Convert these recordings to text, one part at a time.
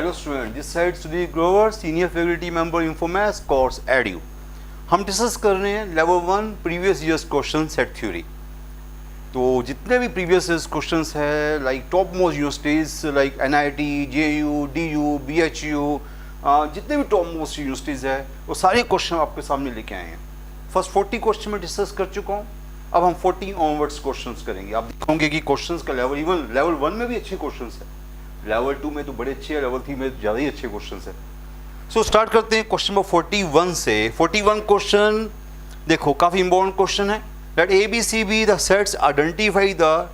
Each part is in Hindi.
Hello student, this side Sudhir Grover, senior faculty member Infomaths course edu. हम डिस्कस कर रहे हैं level 1 previous years question set theory. तो जितने भी प्रीवियस ईयर्स क्वेश्चंस है like top most universities like NIT, JU, DU, BHU, जितने भी टॉप मोस्ट यूनिवर्सिटीज़ है वो सारे क्वेश्चन आपके सामने लेके आए हैं। फर्स्ट 40 क्वेश्चन में डिस्कस कर चुका हूँ, अब हम 40 ऑनवर्ड्स क्वेश्चंस करेंगे। आप देखोगे कि क्वेश्चंस का लेवल इवन लेवल 1 में भी अच्छे क्वेश्चंस है, लेवल 2 में तो बड़े अच्छे हैं, लेवल 3 में ज़्यादा ही अच्छे क्वेश्चन है। सो स्टार्ट करते हैं क्वेश्चन नंबर 41 से। 41 क्वेश्चन देखो काफ़ी इंपॉर्टेंट क्वेश्चन है। Let ABCB the sets identify the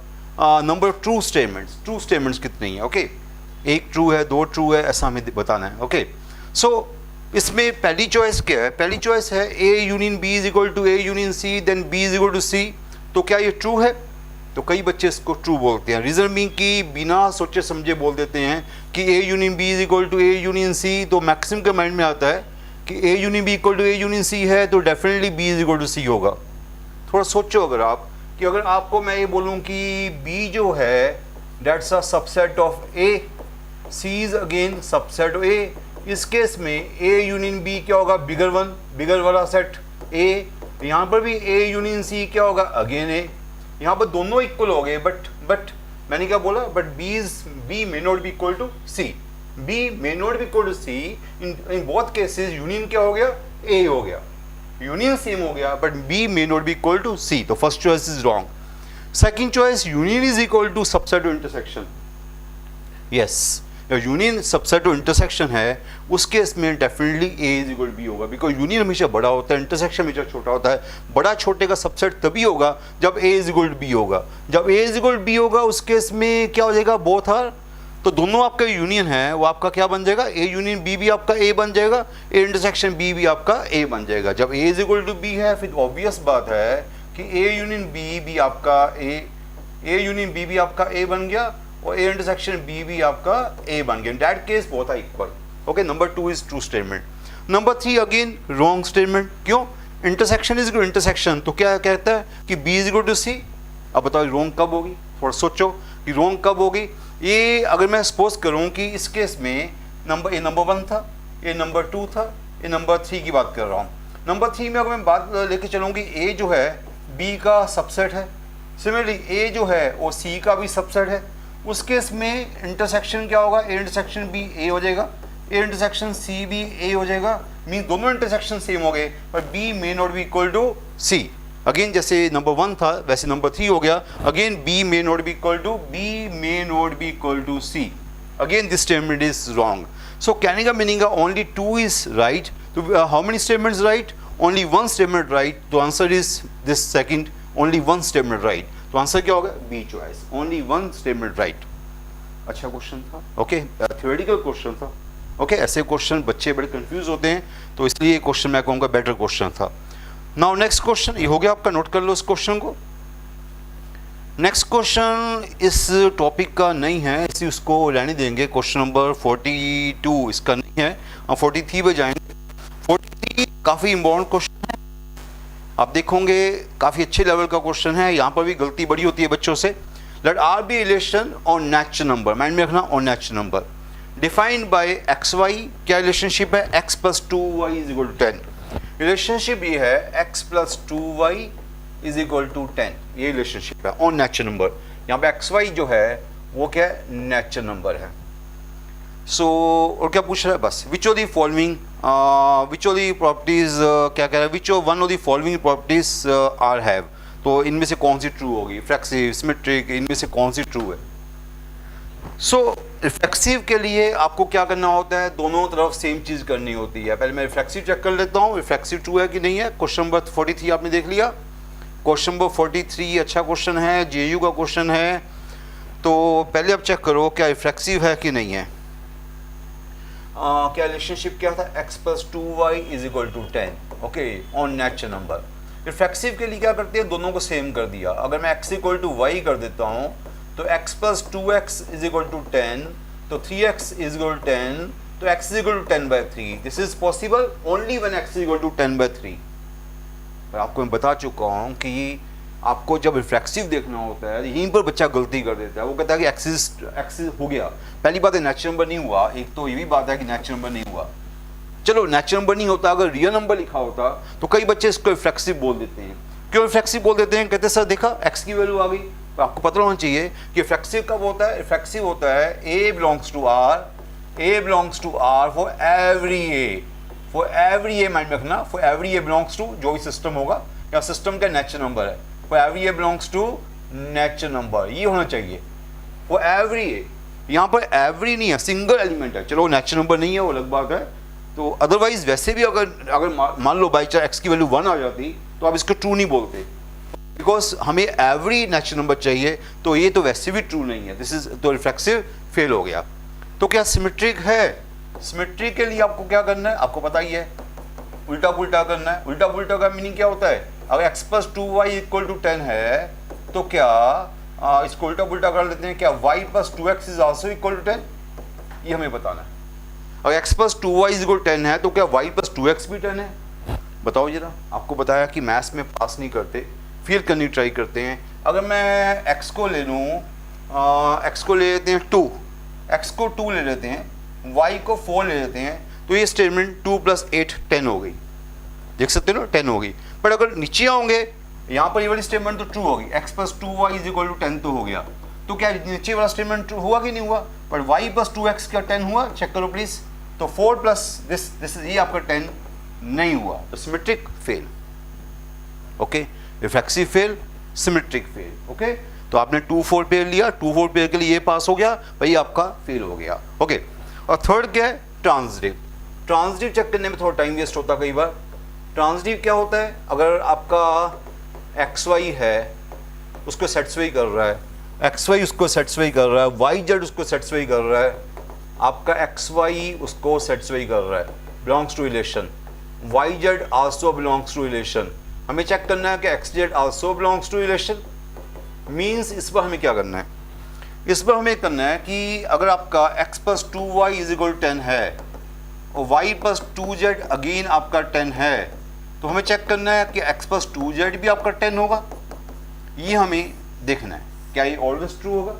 number of true statements. True statements कितनी है? ओके, एक ट्रू है, दो ट्रू है, ऐसा हमें बताना है। ओके, सो इसमें पहली चॉइस क्या है? पहली चॉइस है A union B is equal to A union C then B is equal to C। तो क्या ये ट्रू है? तो कई बच्चे इसको ट्रू बोलते हैं, रीज़न मीन कि बिना सोचे समझे बोल देते हैं कि A union B is equal to A union C। तो मैक्सिमम के माइंड में आता है कि A union B equal to A union C है तो definitely B is equal to C होगा। थोड़ा सोचो अगर आप कि अगर आपको मैं ये बोलूँ कि B जो है dates a subset of A, C is again subset of A। इस केस में A यूनियन B क्या होगा? बिगर वन, बिगर वाला सेट A। यहाँ पर भी A यूनियन C क्या होगा? Again A। यहाँ पर दोनों इक्वल हो गए, बट मैंने क्या बोला? But B may not be equal to C। B may not be equal to C। In both cases union क्या हो गया? A हो गया, यूनियन सेम हो गया, but B may not be equal to C। तो first choice is wrong. Second choice, union is equal to subset of intersection. Yes, union subset of intersection है, उस केस में definitely A is equal B होगा, बिकॉज यूनियन हमेशा बड़ा होता है, इंटरसेक्शन हमेशा छोटा होता है। बड़ा छोटे का सबसेट तभी होगा जब A इज इक्वल B होगा। जब A इज इक्वल B होगा उस केस में क्या हो जाएगा? बोथ आर, तो दोनों आपका यूनियन है वो आपका क्या बन जाएगा? A यूनियन B भी आपका A बन जाएगा, A इंटरसेक्शन B भी आपका A बन जाएगा। जब A is equal to B है फिर ऑब्वियस बात है कि A यूनियन B भी आपका A यूनियन B भी आपका A बन गया और A इंटरसेक्शन B भी आपका A बन गया। In that case both are equal. Okay, number 2 is true statement. Number 3 again wrong statement. क्यों? इंटरसेक्शन इज इक्वल इंटरसेक्शन, तो क्या कहता है कि B is equal to C। अब बताओ रॉन्ग कब होगी? थोड़ा सोचो कि रॉन्ग कब होगी। ये अगर मैं सपोज करूं कि इस केस में नंबर A नंबर 1 था, A नंबर 2 था, A नंबर 3 की बात कर रहा हूँ। नंबर 3 में अगर मैं बात लेके चलूँगी A जो है B का सबसेट है, सिमिलरली A जो है वो C का भी सबसेट है। उस केस में इंटरसेक्शन क्या होगा? A इंटरसेक्शन B A हो जाएगा, A इंटरसेक्शन C भी A हो जाएगा। मीन दोनों इंटरसेक्शन सेम हो गए, पर B may not be equal to C। Again जैसे नंबर 1 था वैसे नंबर 3 हो गया। Again B may not be equal to C। Again this statement is wrong. So कहने का मीनिंग ओनली 2 इज राइट। तो how many statements right? Only 1 statement right. तो answer is this second, only 1 statement right. तो आंसर क्या होगा? B choice, only 1 statement right. अच्छा क्वेश्चन था, ओके, थ्योरेटिकल क्वेश्चन था। ओके, ऐसे क्वेश्चन बच्चे बड़े कंफ्यूज होते हैं, तो इसलिए क्वेश्चन मैं कहूँगा बेटर क्वेश्चन था। नाउ नेक्स्ट क्वेश्चन, ये हो गया आपका, नोट कर लो इस क्वेश्चन को। नेक्स्ट क्वेश्चन इस टॉपिक का नहीं है, इसी उसको रहने देंगे। क्वेश्चन नंबर 42 इसका नहीं है, हम 43 पे जाएंगे। 43 काफ़ी इंपॉर्टेंट क्वेश्चन है, आप देखोगे काफ़ी अच्छे लेवल का क्वेश्चन है। यहाँ पर भी गलती बड़ी होती है बच्चों से। Let R be relation on natural number, mind में रखना, on natural number defined by XY। क्या रिलेशनशिप है? X plus 2Y is equal to 10। Relationship ये है X plus 2Y is equal to 10, ये रिलेशनशिप है ऑन नेचुरल नंबर। यहाँ पे XY जो है वो क्या है? नेचुरल नंबर है। सो और क्या पूछ रहा है? बस which of the following properties, क्या कह रहा है? Which of one of the following properties are have. तो इनमें से कौन सी ट्रू होगी? रिफ्लेक्सिव, सिमेट्रिक, इनमें से कौन सी ट्रू है? सो रिफ्लेक्सिव के लिए आपको क्या करना होता है? दोनों तरफ सेम चीज़ करनी होती है। पहले मैं रिफ्लेक्सिव चेक कर लेता हूँ, रिफ्लेक्सिव ट्रू है कि नहीं है। क्वेश्चन नंबर 43 आपने देख लिया। क्वेश्चन नंबर 43 अच्छा क्वेश्चन है, JU का क्वेश्चन है। तो पहले आप चेक करो क्या रिफ्लेक्सिव है कि नहीं है। क्या रिलेशनशिप क्या था? X plus 2Y is equal to 10, okay, on natural number. Reflexive के लिए क्या करते हैं? दोनों को सेम कर दिया। अगर मैं x इक्वल टू y कर देता हूँ तो x plus 2x is equal to 10, तो 3x इज इक्वल टू 10, तो x is equal to 10/3। This is possible only when x is equal to 10/3। आपको मैं बता चुका हूँ कि आपको जब रिफ्लेक्सिव देखना होता है यहीं पर बच्चा गलती कर देता है। वो कहता है कि एक्सिस हो गया। पहली बात है नेचुरल नंबर नहीं हुआ, एक तो ये भी बात है कि नेचुरल नंबर नहीं हुआ। चलो नेचुरल नंबर नहीं होता, अगर रियल नंबर लिखा होता तो कई बच्चे इसको रिफ्लेक्सिव बोल देते हैं। क्यों रिफ्लेक्सिव बोल देते हैं? कहते हैं सर देखा एक्स की वैल्यू आ गई। तो आपको पता होना चाहिए कि रिफ्लेक्सिव कब होता है। रिफ्लेक्सिव होता है A belongs to R, A belongs to R for every A, for every A mind में रखना, for every A belongs to जो भी सिस्टम होगा या सिस्टम का नेचुरल नंबर है, for every A belongs to natural number, ये होना चाहिए फॉर एवरी ए। यहाँ पर एवरी नहीं है, सिंगल एलिमेंट है। चलो नेचुरल नंबर नहीं है वो अलग बात है। तो अदरवाइज वैसे भी अगर मान लो बाई चांस एक्स की वैल्यू 1 आ जाती तो आप इसको ट्रू नहीं बोलते, बिकॉज हमें एवरी नेचुरल नंबर चाहिए। तो ये तो वैसे भी ट्रू नहीं है, दिस इज तो रिफ्लेक्सिव फेल हो गया। तो क्या सिमेट्रिक है? सिमेट्रिक के लिए आपको क्या करना है, आपको पता ही है, उल्टा पुल्टा करना है। उल्टा पुल्टा का मीनिंग क्या होता है? अगर x + 2y = 10 है तो क्या इसको उल्टा पुल्टा कर लेते हैं, क्या y + 2x is also equal to 10? ये हमें बताना है। अगर x + 2y = 10 है तो क्या y + 2x भी 10 है? बताओ जरा। आपको बताया कि मैथ्स में पास नहीं करते, फेल करनी ट्राई करते हैं। अगर मैं x को ले लूँ, x को ले लेते हैं 2, x को 2 ले लेते हैं, y को 4 ले लेते हैं, तो ये स्टेटमेंट 2 + 8 10 हो गई। देख सकते हो ना, 10 हो गई। पर अगर नीचे आओगे यहाँ पर ये वाली स्टेटमेंट तो ट्रू होगी, x + 2y = 10 तो हो गया। तो क्या नीचे वाला स्टेटमेंट ट्रू हुआ कि नहीं हुआ? पर y + 2x क्या 10 हुआ? चेक करो प्लीज। तो 4 + दिस ये आपका 10 नहीं हुआ, तो symmetric fail. Okay, reflexive fail, symmetric fail. Okay, तो आपने 2 4 पेयर लिया, 2 4 पेयर के लिए ये पास हो गया, भाई आपका फेल हो गया। ओके, और थर्ड क्या है? ट्रांजिटिव। ट्रांजिटिव चेक करने में थोड़ा टाइम वेस्ट होता कई बार। ट्रांजिटिव क्या होता है? अगर आपका एक्स वाई है उसको सेटिस्फाई कर रहा है, एक्स वाई उसको सेटिस्फाई कर रहा है, वाई जेड उसको सेटिस्फाई कर रहा है, आपका एक्स वाई उसको सेटिस्फाई कर रहा है, belongs to relation, y z also belongs to relation. हमें चेक करना है कि x z also belongs to relation. Means इस पर हमें क्या करना है? इस पर हमें करना है कि अगर आपका x + 2y = 10 है और y + 2z अगेन आपका 10 है, तो हमें चेक करना है कि x + 2z भी आपका 10 होगा। ये हमें देखना है, क्या ये ऑलवेज ट्रू होगा?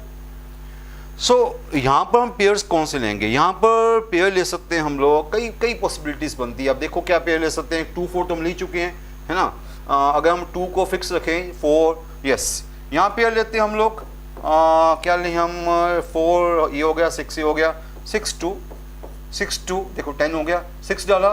सो यहाँ पर हम पेयर्स कौन से लेंगे? यहाँ पर पेयर ले सकते हैं हम लोग, कई पॉसिबिलिटीज़ बनती है। अब देखो क्या पेयर ले सकते हैं। 2 4 तो हम ले चुके हैं, है ना। अगर हम 2 को फिक्स रखें, 4 यस, यहाँ पेयर लेते हैं हम लोग। क्या लें हम? 4 ये हो गया, 6 ये हो गया, 6 2 देखो 10 हो गया, 6 डाला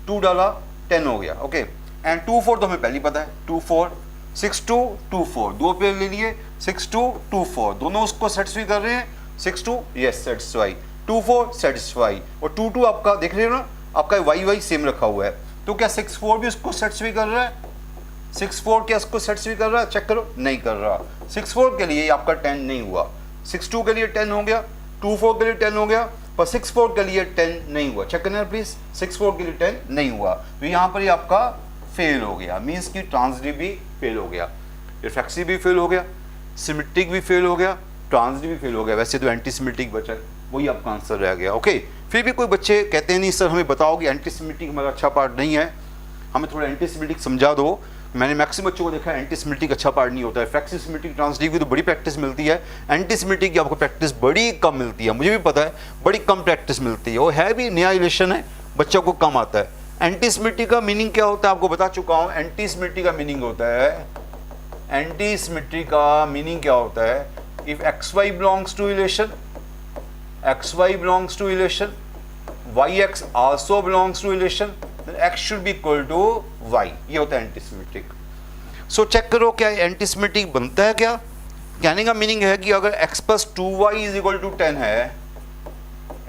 2 डाला 10 हो गया। ओके, एंड 2 4 तो हमें पहले पता है, 2 4 6 2 2 4 दो पेयर ले लिए, 6 2 2 4 दोनों उसको सेटिस्फाई कर रहे हैं। 6 2 यस सेटिस्फाई, 2 4 सेटिस्फाई, और 2 2 आपका देख रहे हो ना, आपका वाई सेम रखा हुआ है। तो क्या 6 4 भी उसको सेटिस्फाई कर रहा है? 6 4 क्या इसको सेटिस्फाई कर रहा है? चेक करो, नहीं कर रहा। 6 4 के लिए आपका 10 नहीं हुआ, 6 2 के लिए 10 हो गया, 2 4 के लिए 10 हो गया, पर 6 4 के लिए 10 नहीं हुआ। चेक करना प्लीज, 6 4 के लिए 10 नहीं हुआ, तो यहाँ पर ही आपका फेल हो गया। मीन्स कि ट्रांजिटिव भी फेल हो गया, रिफ्लेक्सिव भी फेल हो गया, सिमेट्रिक भी फेल हो गया, ट्रांजिटिव भी फेल हो गया। वैसे तो एंटी सिमेट्रिक बचा है, वही आपका आंसर रह गया। ओके, फिर भी कोई बच्चे कहते हैं नहीं सर हमें बताओ कि एंटी सिमेट्रिक हमारा अच्छा पार्ट नहीं है, हमें थोड़ा एंटी सिमेट्रिक समझा दो। मैंने मैक्सिमम बच्चों को देखा है एंटी सिमेट्रिक अच्छा पार्ट नहीं होता है। रिफ्लेक्सिव सिमेट्रिक ट्रांजिटिव की तो बड़ी प्रैक्टिस मिलती है, एंटी सिमेट्रिक की आपको प्रैक्टिस बड़ी कम मिलती है। मुझे भी पता है बड़ी कम प्रैक्टिस मिलती है, वो है भी नया रिलेशन है, बच्चों को कम आता है। एंटी सिमेट्रिक का मीनिंग क्या होता है आपको बता चुका हूँ। एंटी सिमेट्रिक का मीनिंग होता है, एंटी सिमेट्रिक का मीनिंग क्या होता है? If x y belongs to relation, x y belongs to relation, y x also belongs to relation, x should be equal to y, ये होता है एंटी सिमेट्रिक। सो चेक करो क्या एंटी सिमेट्रिक बनता है क्या? कहने का मीनिंग है कि अगर x + 2y = 10 है,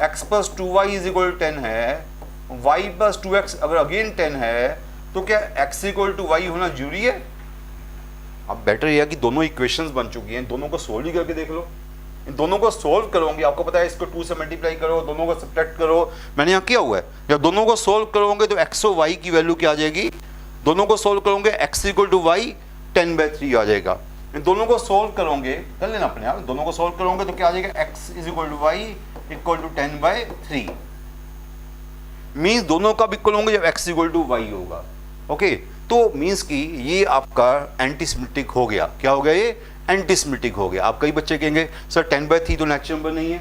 x + 2y = 10 है, y + 2x अगर अगेन 10 है, तो क्या x = y होना जरूरी है? अब बेटर यह है कि दोनों इक्वेशंस बन चुकी हैं, दोनों को सोल्व ही करके देख लो। इन दोनों को सोल्व करोगे, आपको पता है इसको 2 से मल्टीप्लाई करो, दोनों को सब्ट्रैक्ट करो, मैंने यहाँ किया हुआ है। जब दोनों को सोल्व करोगे तो x और y की वैल्यू क्या आ जाएगी? दोनों को सोल्व करोगे x = y 10/3 आ जाएगा। इन दोनों को सोल्व करोगे, कर लेना अपने आप, दोनों को सोल्व करोगे तो क्या आ जाएगा? x = y = 10/3। मीन्स दोनों का इक्वल होंगे जब x = y होगा। ओके, तो मीन्स कि ये आपका एंटीसिमेट्रिक हो गया। क्या हो गया? ये एंटीसिमेट्रिक हो गया। आप कई बच्चे कहेंगे सर 10/3 तो नेचुरल नंबर नहीं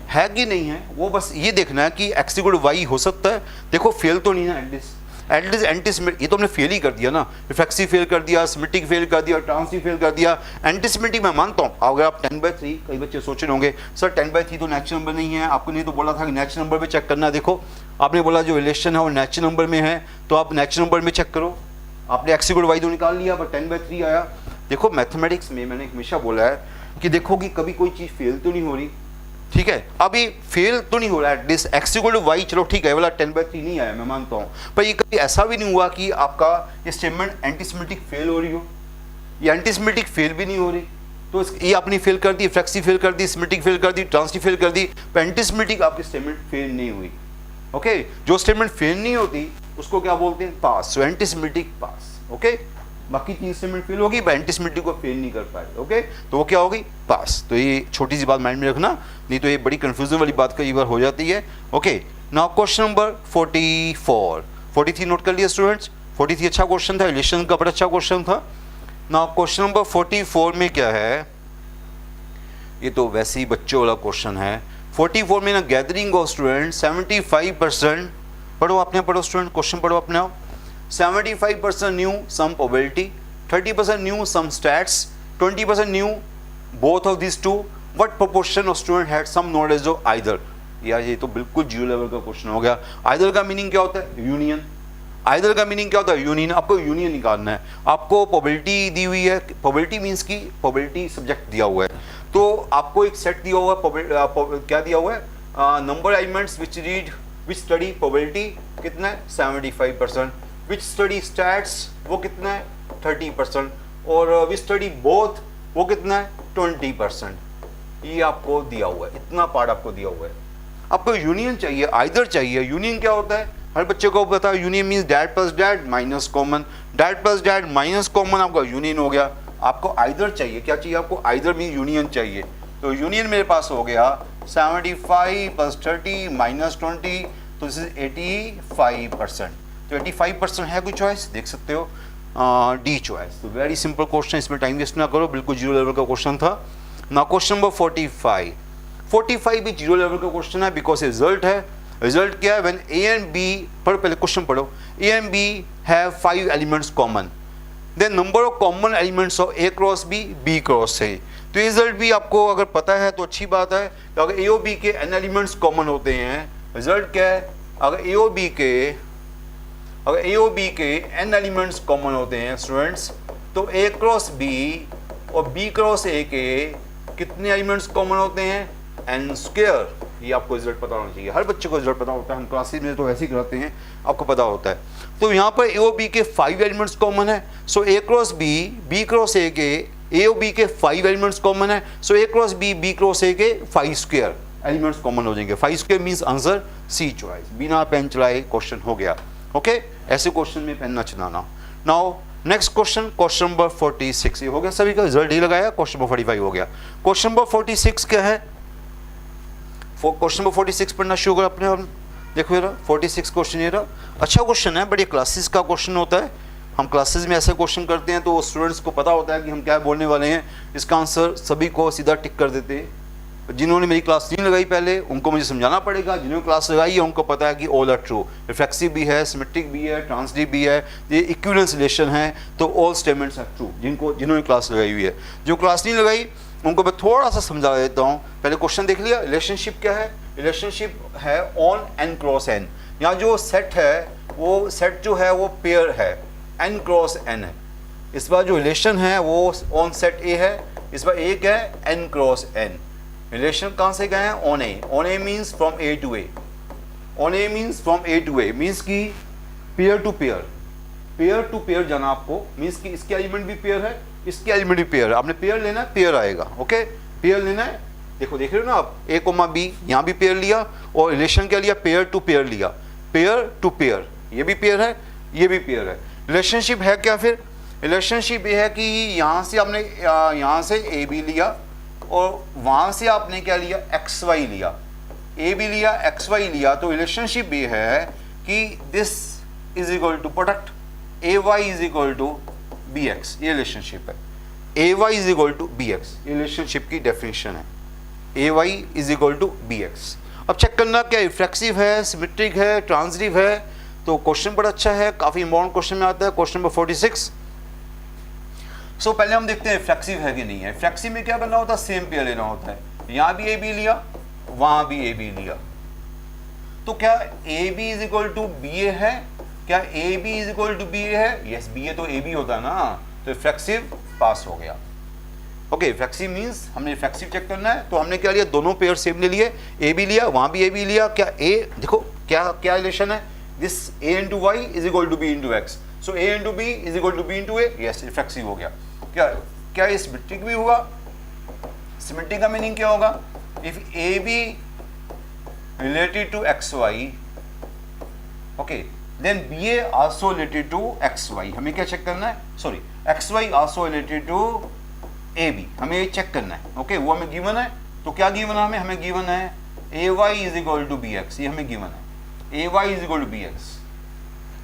है कि नहीं है, वो बस ये देखना है कि x इक्वल टू y हो सकता है। देखो फेल तो नहीं है एटलीस्ट एंटीसिमेट्रिक, ये तो हमने फेल ही कर दिया ना, रिफ्लेक्सिव फेल कर दिया, सिमेट्रिक फेल कर दिया, ट्रांसिटिव फेल कर दिया। एंटीसिमेट्रिक मैं मानता हूँ। अगर आप 10/3, कई बच्चे सोच रहे होंगे सर 10/3 तो नेचुरल नंबर नहीं है, आपको नहीं तो बोला था कि नेचुरल नंबर में चेक करना। देखो आपने बोला जो रिलेशन है वो नेचुरल नंबर में है, तो आप नेचुरल नंबर में चेक करो। आपने x इक्वल टू y तो निकाल लिया, पर 10/3 आया। देखो मैथमेटिक्स में मैंने हमेशा बोला है कि देखो कि कभी कोई चीज़ फेल तो नहीं हो रही, ठीक है, अभी फेल तो नहीं हो रहा है at least x equal to y, चलो ठीक है वाला 10/3 नहीं आया मैं मानता हूँ, पर ये कभी ऐसा भी नहीं हुआ कि आपका ये स्टेटमेंट एंटीसिमेट्रिक फेल हो रही हो, ये एंटीसिमेट्रिक फेल भी नहीं हो रही। तो ये आपने फेल कर दी, फ्लेक्सी फेल कर दी, सिमेट्रिक फेल कर दी, ट्रांसिटिव फेल कर दी, पर एंटीसिमेट्रिक आपकी स्टेटमेंट फेल नहीं हुई। ओके, जो स्टेटमेंट फेल नहीं होती उसको क्या बोलते हैं? पास। सो एंटीसिमेट्रिक पास। ओके, बाकी चीज स्टेटमेंट फेल होगी, एंटीसिमेट्रिक को फेल नहीं कर पाए। ओके, तो वो क्या होगी? पास। तो ये छोटी सी बात माइंड में रखना, नहीं तो ये बड़ी कंफ्यूजन वाली बात कई बार हो जाती है। Okay, now question number 43 note कर लिया स्टूडेंट्स। 43 अच्छा क्वेश्चन था, रिलेशन का बड़ा अच्छा क्वेश्चन था। नाउ क्वेश्चन नंबर 44 में क्या है? ये तो वैसे ही बच्चों वाला क्वेश्चन है। 44 में ना गैदरिंग ऑफ स्टूडेंट 75%, पढ़ो अपने, पढ़ो स्टूडेंट, क्वेश्चन पढ़ो अपने आप। 75% knew some probability, 30% knew some stats, 20% knew both of this two, what proportion of student had some knowledge of either. यार ये तो बिल्कुल जीरो लेवल का क्वेश्चन हो गया। आइदर का मीनिंग क्या होता है? यूनियन। आइदर का मीनिंग क्या होता है? यूनियन। आपको यूनियन निकालना है, आपको प्रोबेबिलिटी दी हुई है, प्रोबेबिलिटी मीन्स की प्रोबेबिलिटी सब्जेक्ट दिया हुआ है, तो आपको एक सेट दिया हुआ है, क्या दिया हुआ है? Number elements which study probability कितना है? 75%। विच स्टडी स्टैट्स वो कितना है? 30%। और विच स्टडी बोथ वो कितना है? 20%। ये आपको दिया हुआ है, इतना पार्ट आपको दिया हुआ है। आपको यूनियन चाहिए, आइदर चाहिए। यूनियन क्या होता है? हर बच्चे को पता है union means dad plus dad minus common, dad plus dad minus common आपका यूनियन हो गया। आपको आइदर चाहिए, क्या चाहिए आपको? आइदर मीन यूनियन चाहिए। तो यूनियन मेरे पास हो गया 75 + 30 - 20, तो दिस इज 85%। तो 85% है कोई चॉइस? देख सकते हो डी चॉइस। तो वेरी सिंपल क्वेश्चन, इसमें टाइम वेस्ट ना करो, बिल्कुल जीरो लेवल का क्वेश्चन था। ना क्वेश्चन नंबर 45 भी जीरो लेवल का क्वेश्चन है, बिकॉज रिजल्ट है। रिजल्ट क्या है? व्हेन ए एंड बी, पहले क्वेश्चन पढ़ो। A and B have 5 elements common, then number of common elements of A cross B, B cross A. तो रिजल्ट भी आपको अगर पता है तो अच्छी बात है। तो अगर ए और बी के n एलिमेंट्स कॉमन होते हैं, रिजल्ट क्या है? अगर ए और बी के n एलिमेंट्स कॉमन होते हैं स्टूडेंट्स, तो ए क्रॉस बी और बी क्रॉस ए के कितने एलिमेंट्स कॉमन होते हैं? n²। ये आपको रिजल्ट पता होना चाहिए, हर बच्चे को रिजल्ट पता होता है, हम क्लासेस में तो ऐसे ही कराते हैं, आपको पता होता है। तो यहाँ पर ए और बी के 5 एलिमेंट्स कॉमन है, so A cross B, B cross A के, ए और बी के 5 एलिमेंट्स कॉमन है, so A cross B, B cross A के 5² एलिमेंट्स कॉमन हो जाएंगे। 5² मीन्स आंसर सी चॉइस। बिना पेन चलाए क्वेश्चन हो गया। ओके, ऐसे क्वेश्चन में पेन ना चलाना। Now next question, question number 46। ये हो गया, सभी का रिजल्ट ही लगाया। क्वेश्चन नंबर 45 हो गया। क्वेश्चन नंबर 46 क्या है? क्वेश्चन नंबर 46 पढ़ना शुरू करो अपने। देखो ये रहा 46 क्वेश्चन, ये रहा। अच्छा क्वेश्चन है, बड़ी क्लासेस का क्वेश्चन होता है। हम क्लासेस में ऐसे क्वेश्चन करते हैं तो स्टूडेंट्स को पता होता है कि हम क्या बोलने वाले हैं, इसका आंसर सभी को सीधा टिक कर देते हैं। जिन्होंने मेरी क्लास नहीं लगाई पहले, उनको मुझे समझाना पड़ेगा। जिन्होंने क्लास लगाई है उनको पता है कि ऑल आर ट्रू, रिफ्लेक्सिव भी है, सिमेट्रिक भी है, ट्रांसिटिव भी है, ये इक्विवेलेंस रिलेशन है, तो ऑल स्टेटमेंट्स आर ट्रू। जिन्होंने क्लास लगाई हुई है, जो क्लास नहीं लगाई उनको मैं थोड़ा सा समझा देता हूँ। पहले क्वेश्चन देख लिया। रिलेशनशिप क्या है? रिलेशनशिप है ऑन n क्रॉस n। यहाँ जो सेट है वो सेट जो है वो पेयर है, n क्रॉस n है। इस बार जो रिलेशन है वो ऑन सेट ए है, इस बार ए क्या है? n cross n। रिलेशन कहाँ से गए हैं? On A. On A means from A to A. On A means from A to A, means की pair to pair, pair to pair जाना आपको। मीन्स की इसके एलिमेंट भी पेयर है, इसके एलिमेंट भी पेयर है। आपने पेयर लेना है, पेयर आएगा। ओके, पेयर लेना है। देखो देख रहे हो ना आप, ए कोमा बी, यहाँ भी पेयर लिया, और रिलेशन क्या लिया? पेयर टू पेयर लिया। पेयर टू पेयर, ये भी पेयर है, ये भी पेयर है। रिलेशनशिप है क्या फिर? रिलेशनशिप ये है कि यहाँ से आपने यहाँ से ए बी लिया, और वहाँ से आपने क्या लिया? एक्स वाई लिया। ए बी लिया, एक्स वाई लिया, तो रिलेशनशिप ये है कि this is equal to product A Y is equal to B X, ये रिलेशनशिप है। A Y is equal to B X, ये रिलेशनशिप की डेफिनेशन है। A Y is equal to B X. अब चेक करना क्या रिफ्लेक्सिव है, सिमेट्रिक है, ट्रांजिटिव है। तो क्वेश्चन बड़ा अच्छा है, काफी इंपॉर्टेंट क्वेश्चन में आता है, क्वेश्चन नंबर 46। सो पहले हम देखते हैं रिफ्लेक्सिव है कि नहीं है। रिफ्लेक्सिव में क्या करना होता है, सेम पेयर लेना होता है। यहां भी ए बी लिया, वहां भी ए बी लिया, तो क्या A B is equal to B A है? क्या A B is equal to B A है? यस, बी ए तो ए बी होता है ना, तो रिफ्लेक्सिव पास हो गया। ओके, रिफ्लेक्सिव मींस हमने रिफ्लेक्सिव चेक करना है, तो हमने क्या लिया, दोनों पेयर सेम ले लिए, ए बी लिया, वहां भी ए बी लिया। क्या ए, देखो क्या क्या रिलेशन है, this a into y is equal to b into x, so a into b is equal to b into a. Yes, reflexive हो गया। क्या क्या ये सिमेट्रिक भी हुआ? सिमेट्रिक का मीनिंग क्या होगा, if a b related to xy, okay, then ba also related to xy। हमें क्या चेक करना है, sorry xy also related to ab, हमें ये चेक करना है। ओके, वो हमें गिवन है, तो क्या गिवन है हमें गिवन है ay is equal to bx, ये हमें गिवन है ay is equal to bx।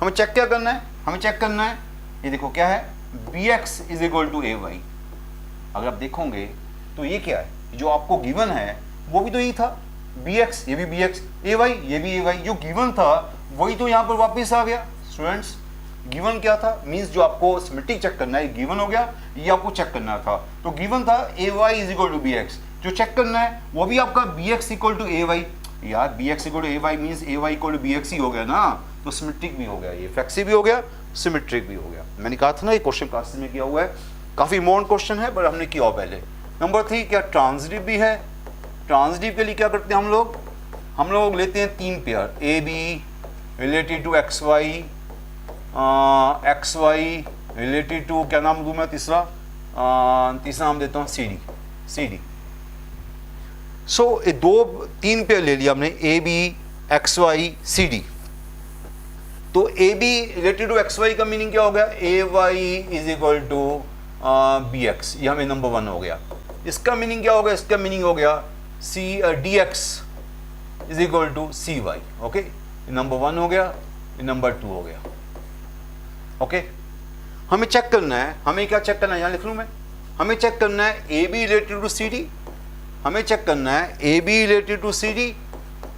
हमें चेक क्या करना है, हमें चेक करना है, ये देखो क्या है, bx is equal to ay। अगर आप देखोगे तो ये क्या है, जो आपको गिवन है वो भी तो यही था, bx, ये भी bx, ay, ये भी ay, जो गिवन था वही तो यहाँ पर वापस आ गया। स्टूडेंट्स, गिवन क्या था, मींस जो आपको सिमेट्रिक चेक करना है, गिवन हो गया, ये आपको चेक करना था। तो गिवन था ay is equal to bx, जो चेक करना है वो भी आपका bx इक्वल टू ay। यार bx equal to ay means ay equal to bx ही हो गया ना, तो सिमेट्रिक भी हो गया, ये फ्लेक्सिव भी हो गया, सिमेट्रिक भी हो गया। मैंने कहा था ना ये क्वेश्चन क्लासेस में किया हुआ है, काफी इंपॉर्टेंट क्वेश्चन है, पर हमने किया पहले। नंबर 3, क्या ट्रांजिटिव भी है? ट्रांजिटिव के लिए क्या करते हैं हम लोग लेते हैं 3 pair, a B related to x y, x y related to, क्या नाम दूं मैं तीसरा नाम देता हूँ सी डी। सो 3 पेयर ले लिया हमने, A B X Y C D. तो A B related to x Y का मीनिंग क्या हो गया, A Y is equal to B X, ये हमें नंबर 1 हो गया। इसका मीनिंग क्या हो गया, इसका मीनिंग हो गया c d x is equal to c y. Okay, number 1 हो गया, नंबर 2 हो गया। ओके, हमें चेक करना है, हमें क्या चेक करना है, यहाँ लिख लूँ मैं, हमें चेक करना है a B related to c d, हमें चेक करना है a B related to c d,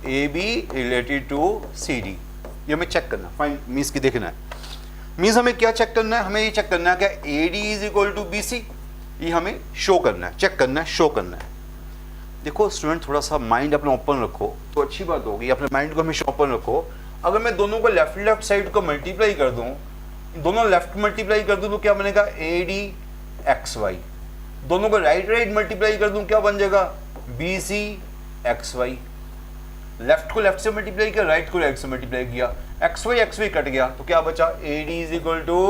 a B related to c d, ये हमें चेक करना है। फाइन, मीन्स की देखना है, मीन्स हमें क्या चेक करना है, हमें ये चेक करना है क्या a d is equal to b c, ये हमें शो करना है, चेक करना है, शो करना है। देखो स्टूडेंट, थोड़ा सा माइंड अपना ओपन रखो तो अच्छी बात होगी, अपने माइंड को हमेशा ओपन रखो। अगर मैं दोनों को लेफ्ट साइड को मल्टीप्लाई कर दूं, दोनों लेफ्ट मल्टीप्लाई कर दूं तो क्या बनेगा, ए डी एक्स वाई। दोनों को राइट मल्टीप्लाई कर दूं, क्या बन जाएगा, b c x y. Left को लेफ्ट से मल्टीप्लाई किया, राइट को राइट से मल्टीप्लाई किया, एक्स वाई कट गया, तो क्या बचा, a d is equal to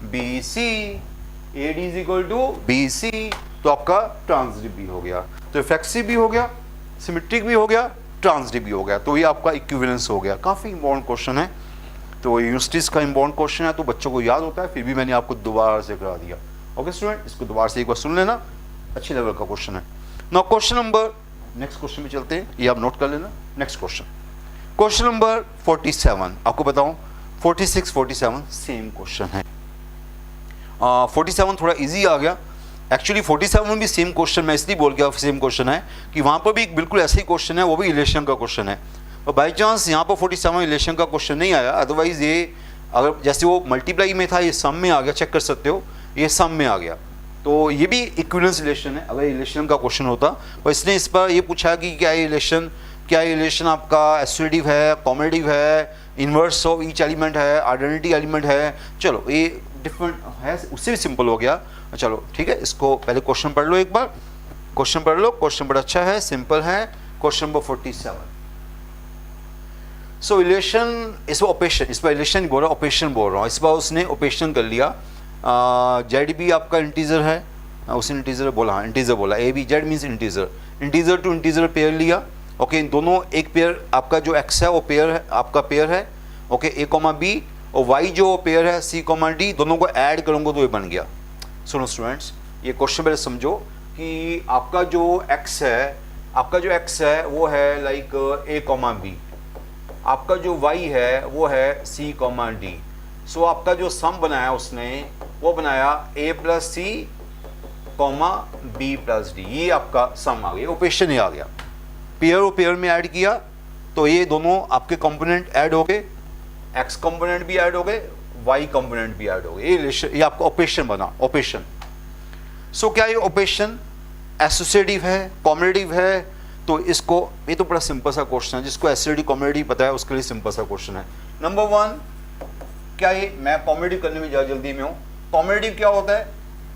b c, a d is equal to b सी। तो आपका ट्रांजिटिव भी हो गया, तो रिफ्लेक्सिव भी हो गया, सिमेट्रिक भी हो गया, ट्रांजिटिव भी हो गया, तो ये आपका इक्विवेलेंस हो गया। काफ़ी इंपॉर्टेंट क्वेश्चन है, तो यूनिवर्सिटीज़ का इंपॉर्टेंट क्वेश्चन है, तो बच्चों को याद होता है, फिर भी मैंने आपको दोबारा से करा दिया। ओके स्टूडेंट, इसको दोबारा से एक बार सुन लेना, अच्छी लेवल का क्वेश्चन है। Now question number, next question में चलते हैं, ये आप नोट कर लेना। नेक्स्ट क्वेश्चन नंबर 47, आपको बताऊं 46 47 सेम क्वेश्चन है। 47 थोड़ा इजी आ गया, एक्चुअली 47 भी सेम क्वेश्चन, मैं इसलिए बोल गया सेम क्वेश्चन है कि वहाँ पर भी बिल्कुल ऐसा ही क्वेश्चन है, वो भी रिलेशन का क्वेश्चन है। और बाई चांस यहाँ पर 47 रिलेशन का क्वेश्चन नहीं आया, अदरवाइज ये अगर जैसे वो मल्टीप्लाई में था, ये सम में आ गया, चेक कर सकते हो, ये सम में आ गया, तो ये भी इक्विवेलेंस रिलेशन है, अगर रिलेशन का क्वेश्चन होता। और इसने इस पर ये पूछा कि क्या ये रिलेशन आपका एसोसिएटिव है, कॉम्युलेटिव है, इन्वर्स ऑफ ईच एलिमेंट है, आइडेंटिटी एलिमेंट है। चलो ये डिफरेंट है, उससे भी सिंपल हो गया। चलो ठीक है, इसको पहले क्वेश्चन पढ़ लो, एक बार क्वेश्चन पढ़ लो, क्वेश्चन बड़ा अच्छा है, सिंपल है। क्वेश्चन नंबर 47, सो रिलेशन, इस बार ऑपरेशन, इस बार रिलेशन बोल रहा हूँ, ऑपरेशन बोल रहा हूँ, इस बार उसने ऑपरेशन कर लिया। जेड भी आपका इंटीजर है, उसने इंटीजर बोला, हाँ इंटीजर बोला, a b z means integer to integer pair लिया। ओके, इन दोनों एक पेयर आपका जो एक्स है वो पेयर है, आपका पेयर है। ओके, ए कॉमा बी, और वाई जो पेयर है सी कॉमा डी, दोनों को ऐड करूँगा तो ये बन गया। सुनो स्टूडेंट्स, ये क्वेश्चन पहले समझो कि आपका जो x है वो है लाइक a कॉमा बी, आपका जो y है वो है c कॉमा डी, सो आपका जो सम बनाया उसने वो बनाया a plus c comma b plus d, ये आपका सम आ गया, ऑपरेशन ही आ गया। पेयर और पेयर में ऐड किया तो ये दोनों आपके कंपोनेंट ऐड हो गए, एक्स कंपोनेंट भी ऐड हो गए, वाई कंपोनेंट भी ऐड हो गए, ये आपका ऑपरेशन बना, ऑपरेशन। सो क्या ये ऑपरेशन एसोसिएटिव है, कॉम्बिनेटिव है? तो इसको, ये तो बड़ा सिंपल सा क्वेश्चन है, जिसको एसोसिएटिव कॉम्बिनेटिव पता है उसके लिए सिंपल सा क्वेश्चन है। नंबर 1, क्या ये, मैं कॉम्बिनेटिव करने में ज़्यादा जल्दी में हूँ। कॉम्बिनेटिव क्या होता है?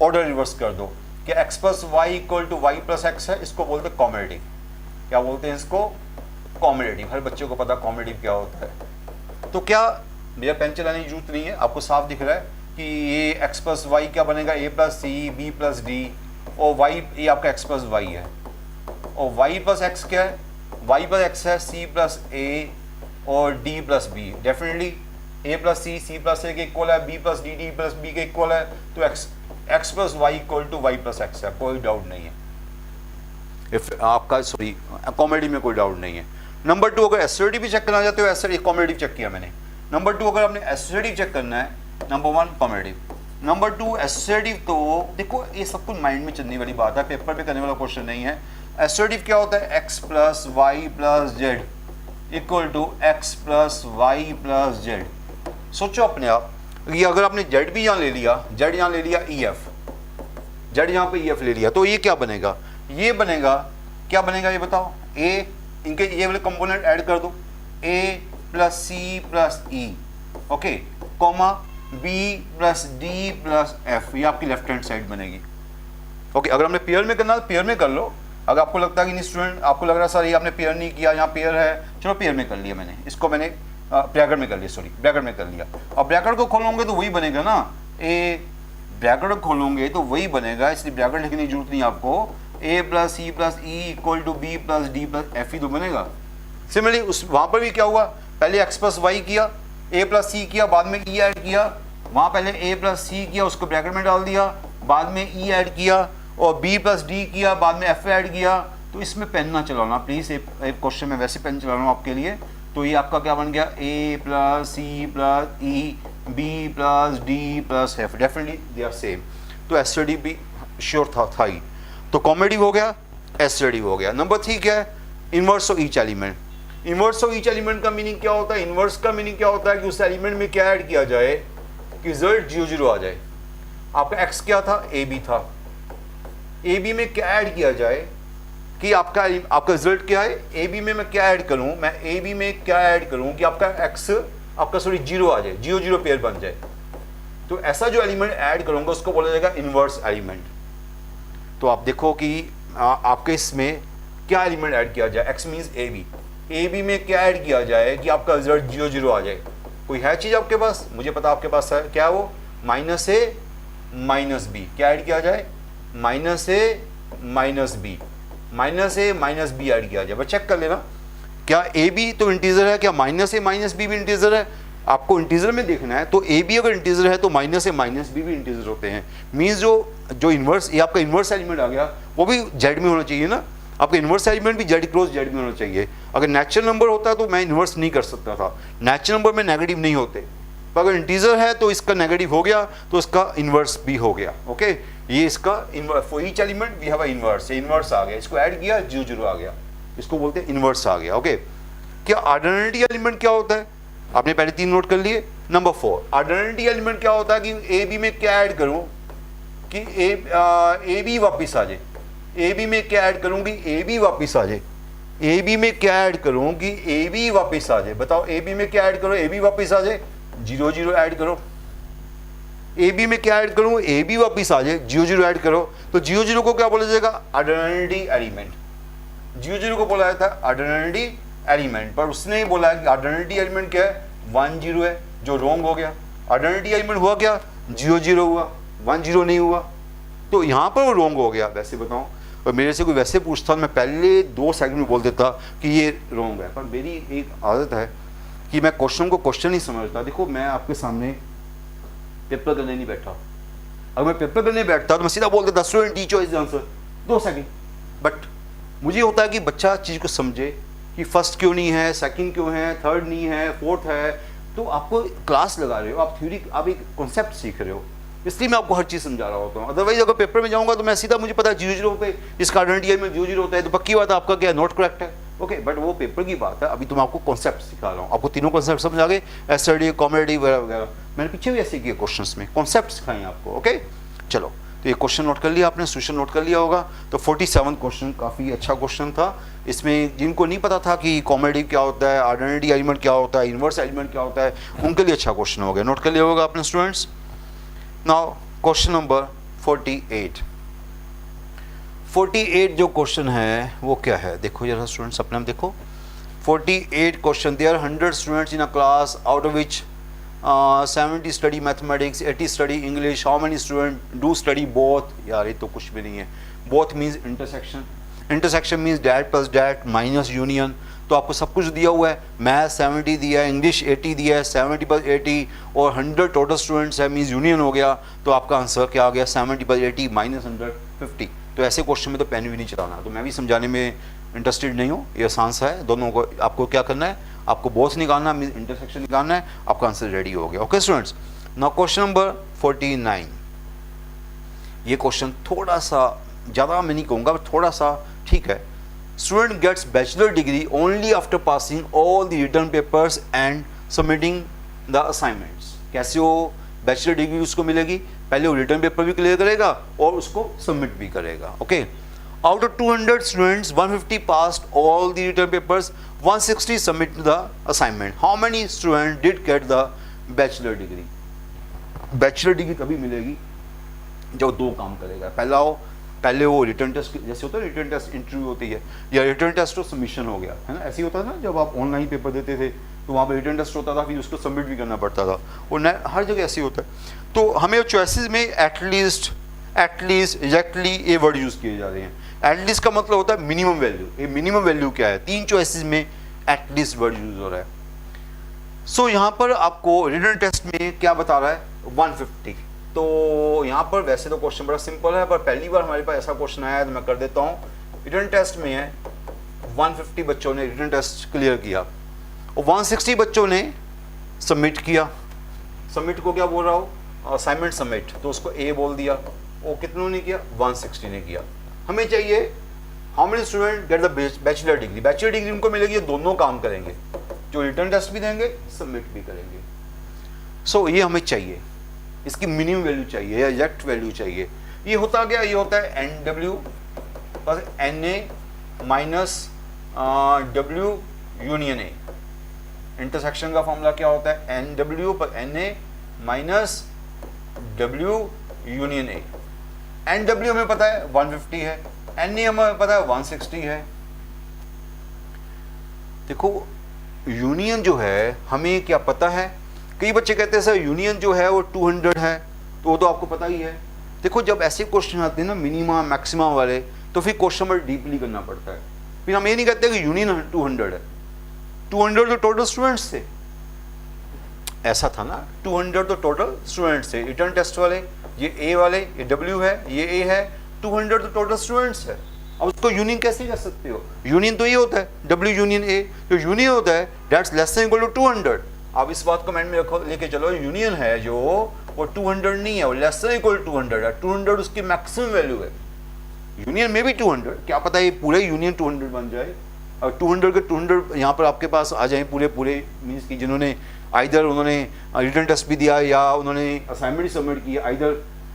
ऑर्डर रिवर्स कर दो कि x plus Y equal to Y plus x है, इसको बोलते हैं कॉम्बिनेटिव। क्या बोलते हैं इसको? कॉम्बिनेटिव। हर बच्चे को पता कॉम्बिनेटिव क्या होता है। तो क्या भैया पेन चलाने की जरूरत नहीं है, आपको साफ दिख रहा है कि ये x प्लस वाई क्या बनेगा? a plus c b plus d, और y ये आपका x प्लस वाई है, और y प्लस एक्स क्या है? y प्लस एक्स है c प्लस a और d plus B. Definitely a plus C plus A के इक्वल है, b plus D plus B के इक्वल है, तो x plus Y equal to Y plus x है, कोई डाउट नहीं है। इफ आपका सॉरी कॉमेडिव में कोई डाउट नहीं है। नंबर 2, अगर एसोसिएटिव भी चेक करना चाहते हो, ऐसे कॉमेडिव चेक किया मैंने। नंबर 2, अगर आपने एसोसिएटिव चेक करना है, नंबर 1 कॉमेडिव, नंबर 2 एसोसिएटिव। तो देखो ये सब कुछ माइंड में चलने वाली बात है, पेपर पे करने वाला क्वेश्चन नहीं है। एसोसिएटिव क्या होता है? x plus y plus z equal to x plus y plus z. सोचो अपने आप, ये अगर आपने जेड भी यहाँ ले लिया, जेड यहाँ ले लिया ई एफ, जेड यहाँ पे ई एफ ले लिया, तो ये क्या बनेगा? ये बनेगा, क्या बनेगा ये बताओ? ए, इनके ये वाले कंपोनेंट ऐड कर दो, a plus C plus e, okay, comma b plus D plus f, ये आपकी लेफ्ट हैंड साइड बनेगी। ओके, अगर हमने पेयर में करना है तो पेयर में कर लो। अगर आपको लगता है कि नहीं स्टूडेंट, आपको लग रहा है सर ये आपने पेयर नहीं किया, यहाँ पेयर है, चलो पेयर में कर लिया मैंने, इसको मैंने ब्रैकेट में कर लिया, सॉरी ब्रैकेट में कर लिया। अब ब्रैकेट को खोलोगे तो वही बनेगा ना, ए ब्रैकेट खोलोगे तो वही बनेगा, इसलिए ब्रैकेट लिखने की जरूरत नहीं आपको। a plus C plus E equal to B plus D plus F ही तो बनेगा। सिमिलरली उस वहाँ पर भी क्या हुआ? पहले x प्लस वाई किया, a प्लस सी किया, बाद में e ऐड किया, वहाँ पहले a प्लस सी किया, उसको ब्रैकेट में डाल दिया, बाद में e ऐड किया, और b प्लस डी किया, बाद में f ऐड किया। तो इसमें पेन ना चलाना प्लीज़, एक क्वेश्चन में वैसे पेन चला रहा हूँ आपके लिए। तो ये आपका क्या बन गया? a plus C plus e b plus D plus f, definitely they are same. तो एसोसिएटिव भी श्योर था ही। तो कॉम्बिनेटिव हो गया, एसोसिएटिव हो गया। नंबर 3 क्या है? Inverse of each element. Inverse of each element का मीनिंग क्या होता है? इनवर्स का मीनिंग क्या होता है कि उस एलिमेंट में क्या ऐड किया जाए कि रिजल्ट 0 0 आ जाए। आपका x क्या था? ए बी था, ए बी में क्या ऐड किया जाए कि आपका रिजल्ट क्या है? ए बी में मैं क्या ऐड करूं? मैं ए बी में क्या ऐड करूं कि आपका x आपका 0 आ जाए, 0 0 पेयर बन जाए। तो ऐसा जो एलिमेंट ऐड करूंगा उसको बोला जाएगा इनवर्स एलिमेंट। तो आप देखो कि आपके इसमें क्या एलिमेंट ऐड किया जाए? x means a b, A b में क्या ऐड किया जाए कि आपका रिजल्ट 0 0 आ जाए? कोई है चीज़ आपके पास? मुझे पता आपके पास है, क्या है वो? माइनस ए माइनस बी। क्या ऐड किया जाए? माइनस ए माइनस बी, माइनस ए माइनस बी ऐड किया जाए। बस चेक कर लेना, क्या ए बी तो इंटीजर है, क्या माइनस ए माइनस बी भी इंटीजर है? आपको इंटीजर में देखना है। तो ए बी अगर इंटीजर है तो माइनस ए माइनस बी भी इंटीजर होते हैं। मीन्स जो इन्वर्स, ये आपका इन्वर्स एलिमेंट आ गया, वो भी जेड में होना चाहिए ना। आपका इन्वर्स एलिमेंट भी जेड क्रॉस जेड में होना चाहिए। अगर नेचुरल नंबर होता तो मैं इन्वर्स नहीं कर सकता था, नेचुरल नंबर में नेगेटिव नहीं होते। पर अगर इंटीजर है तो इसका नेगेटिव हो गया तो इसका इन्वर्स भी हो गया। ओके, ये इसका inverse, for each element we have a inverse, ये इन्वर्स आ गया, इसको ऐड किया 0 0 आ गया, इसको बोलते हैं इन्वर्स आ गया। ओके, क्या ऑर्डिनरी एलिमेंट क्या होता है? आपने पहले 3 नोट कर लिए। नंबर 4, ऑर्डिनरी एलिमेंट क्या होता है कि ए बी में क्या ऐड करूं कि ए बी वापिस आ जाए। ए बी में क्या ऐड करूंगी? ए बी वापिस आ जाए। ए बी में क्या ऐड करूं कि ए बी वापिस आ जाए? बताओ, ए बी में क्या ऐड करो? ए बी वापिस आ जाए, 0 0 ऐड करो। ए बी में क्या ऐड करूं? ए बी वापिस आ जाए, 0 0 ऐड करो। तो 0 0 को क्या बोला जाएगा? Ordinary element. 0 0 को बोला जाता है ऑर्डिनरी एलिमेंट, पर उसने ही बोला कि ऑर्डिनरी एलिमेंट क्या है? 1 0 है, जो रॉन्ग हो गया। ऑर्डिनरी एलिमेंट हुआ क्या? 0 0 हुआ, 1 0 नहीं हुआ, तो यहाँ पर वो रॉन्ग हो गया। वैसे बताऊँ, और मेरे से कोई वैसे पूछता मैं पहले 2 सेकंड में बोल देता कि ये रॉन्ग है। पर मेरी एक आदत है कि मैं क्वेश्चन को क्वेश्चन ही समझता। देखो, मैं आपके सामने पेपर करने नहीं बैठा। अगर मैं पेपर करने बैठता तो मैं सीधा बोल देता student T choice answer, 2 second. But मुझे होता है कि बच्चा चीज़ को समझे कि फर्स्ट क्यों नहीं है, सेकंड क्यों है, थर्ड नहीं है, फोर्थ है, तो आपको क्लास लगा रहे हो, आप थ्योरी, आप एक कॉन्सेप्ट सीख रहे हो, इसलिए मैं आपको हर चीज़ समझा रहा होता हूँ। अदरवाइज अगर पेपर में जाऊँगा तो मैं सीधा, मुझे पता है 0 पे इसका आइडेंटिटी में 0 होता है, तो पक्की बात है आपका क्या नोट करेक्ट है। ओके, बट वो पेपर की बात है, अभी तो मैं आपको कॉन्सेप्ट सिखा रहा हूँ। आपको तीनों कॉन्सेप्ट समझ आ गए, एसआरडी, कॉमेडी वगैरह वगैरह, मैंने पीछे भी ऐसे किए क्वेश्चंस में कॉन्सेप्ट सिखाए आपको। ओके चलो, तो ये क्वेश्चन नोट कर लिया आपने, सोल्यूशन नोट कर लिया होगा। तो 47 क्वेश्चन काफ़ी अच्छा क्वेश्चन था। इसमें जिनको नहीं पता था कि कॉमेडी क्या होता है, आइडेंटिटी एलिमेंट क्या होता है, इन्वर्स एलिमेंट क्या होता है, उनके लिए अच्छा क्वेश्चन हो गया, नोट कर लिया होगा आपने स्टूडेंट्स। नाउ क्वेश्चन नंबर 48 जो क्वेश्चन है वो क्या है, देखो जरा स्टूडेंट्स अपने आप देखो। 48 question, there 100 students in a class, out of which 70 study mathematics, 80 study English, how many student do study both. यार ये तो कुछ भी नहीं है, both means intersection, intersection means that plus that minus union. तो आपको सब कुछ दिया हुआ है, मैथ 70 दिया है, इंग्लिश 80 दिया है, 70 प्लस 80 और 100 टोटल स्टूडेंट्स है, मीन्स यूनियन हो गया। तो आपका आंसर क्या आ गया, 70 प्लस 80 माइनस 100 50। तो ऐसे क्वेश्चन में तो पेन भी नहीं चलाना, तो मैं भी समझाने में इंटरेस्टेड नहीं हूँ, ये आसान सा है। दोनों को आपको क्या करना है, आपको बोथ निकालना, मीन्स इंटरसेक्शन निकालना है, आपका आंसर रेडी हो गया। Okay students, now question number 49। ये क्वेश्चन थोड़ा सा ज़्यादा मैं नहीं कहूँगा, थोड़ा सा ठीक है। Student gets bachelor degree only after passing all the return papers and submitting the assignments. कैसे वो बैचलर डिग्री उसको मिलेगी, पहले वो रिटर्न पेपर भी क्लियर करेगा और उसको सबमिट भी करेगा। Okay, out of 200 students 150 passed all the return papers, 160 submit the assignment. How many student did get the bachelor degree. Bachelor degree तभी मिलेगी जब दो काम करेगा, पहले वो रिटर्न टेस्ट, जैसे होता है रिटर्न टेस्ट इंटरव्यू होती है, या रिटर्न टेस्ट तो सबमिशन हो गया है ना, ऐसे ही होता था ना जब आप ऑनलाइन पेपर देते थे तो वहाँ पे रिटर्न टेस्ट होता था, फिर उसको सबमिट भी करना पड़ता था, और हर जगह ऐसे ही होता है। तो हमें चॉइसेस में एटलीस्ट, एग्जैक्टली ये वर्ड यूज़ किए जा रहे हैं। एटलीस्ट का मतलब होता है मिनिमम वैल्यू। ये मिनिमम वैल्यू क्या है, 3 चॉइसेस में एटलीस्ट वर्ड यूज हो रहा है। सो यहाँ पर आपको रिटर्न टेस्ट में क्या बता रहा है, 150। तो यहाँ पर वैसे तो क्वेश्चन बड़ा सिंपल है, पर पहली बार हमारे पास ऐसा क्वेश्चन आया है तो मैं कर देता हूँ। रिटर्न टेस्ट में है 150 बच्चों ने रिटर्न टेस्ट क्लियर किया और 160 बच्चों ने सबमिट किया। सबमिट को क्या बोल रहा हूँ, असाइनमेंट सबमिट, तो उसको ए बोल दिया। और कितनों ने किया, 160 ने किया। हमें चाहिए how many student get the bachelor degree. Bachelor degree उनको मिलेगी, ये दोनों काम करेंगे, जो रिटर्न टेस्ट भी देंगे, सबमिट भी करेंगे। सो ये हमें चाहिए, इसकी मिनिमम वैल्यू चाहिए या एग्जैक्ट वैल्यू चाहिए। ये होता क्या, ये होता है NW plus NA minus W union A। Intersection का फॉर्मूला क्या होता है, NW plus NA minus W union A। NW हमें पता है 150 है, NA हमें पता है 160 है। देखो यूनियन जो है हमें क्या पता है, कई बच्चे कहते हैं सर यूनियन जो है वो 200 है, तो वो तो आपको पता ही है। देखो जब ऐसे क्वेश्चन आते हैं ना मिनिमम मैक्सिमम वाले, तो फिर क्वेश्चन पर डीपली करना पड़ता है। फिर हम ये नहीं कहते कि यूनियन 200 है, 200 तो टोटल स्टूडेंट्स थे, ऐसा था ना, 200 तो टोटल स्टूडेंट्स थे। रिटर्न टेस्ट वाले ये A वाले, ये W है, ये A है, 200 तो टोटल स्टूडेंट्स है। अब उसको यूनियन कैसे कर सकते हो, यूनियन तो ये होता है W यूनियन A, जो यूनियन होता है that's less than equal to 200। आप इस बात को माइंड में रखो, लेके चलो, यूनियन है जो वो 200 नहीं है, वो लेस देन इक्वल टू 200 है। 200 उसकी मैक्सिमम वैल्यू है। यूनियन में भी 200, क्या पता ये पूरे यूनियन 200 बन जाए। और 200 के 200 यहाँ पर आपके पास आ जाए पूरे मीन्स की जिन्होंने आइदर उन्होंने रिटर्न टेस्ट भी दिया या उन्होंने असाइनमेंट ही सबमिट किया आइदर,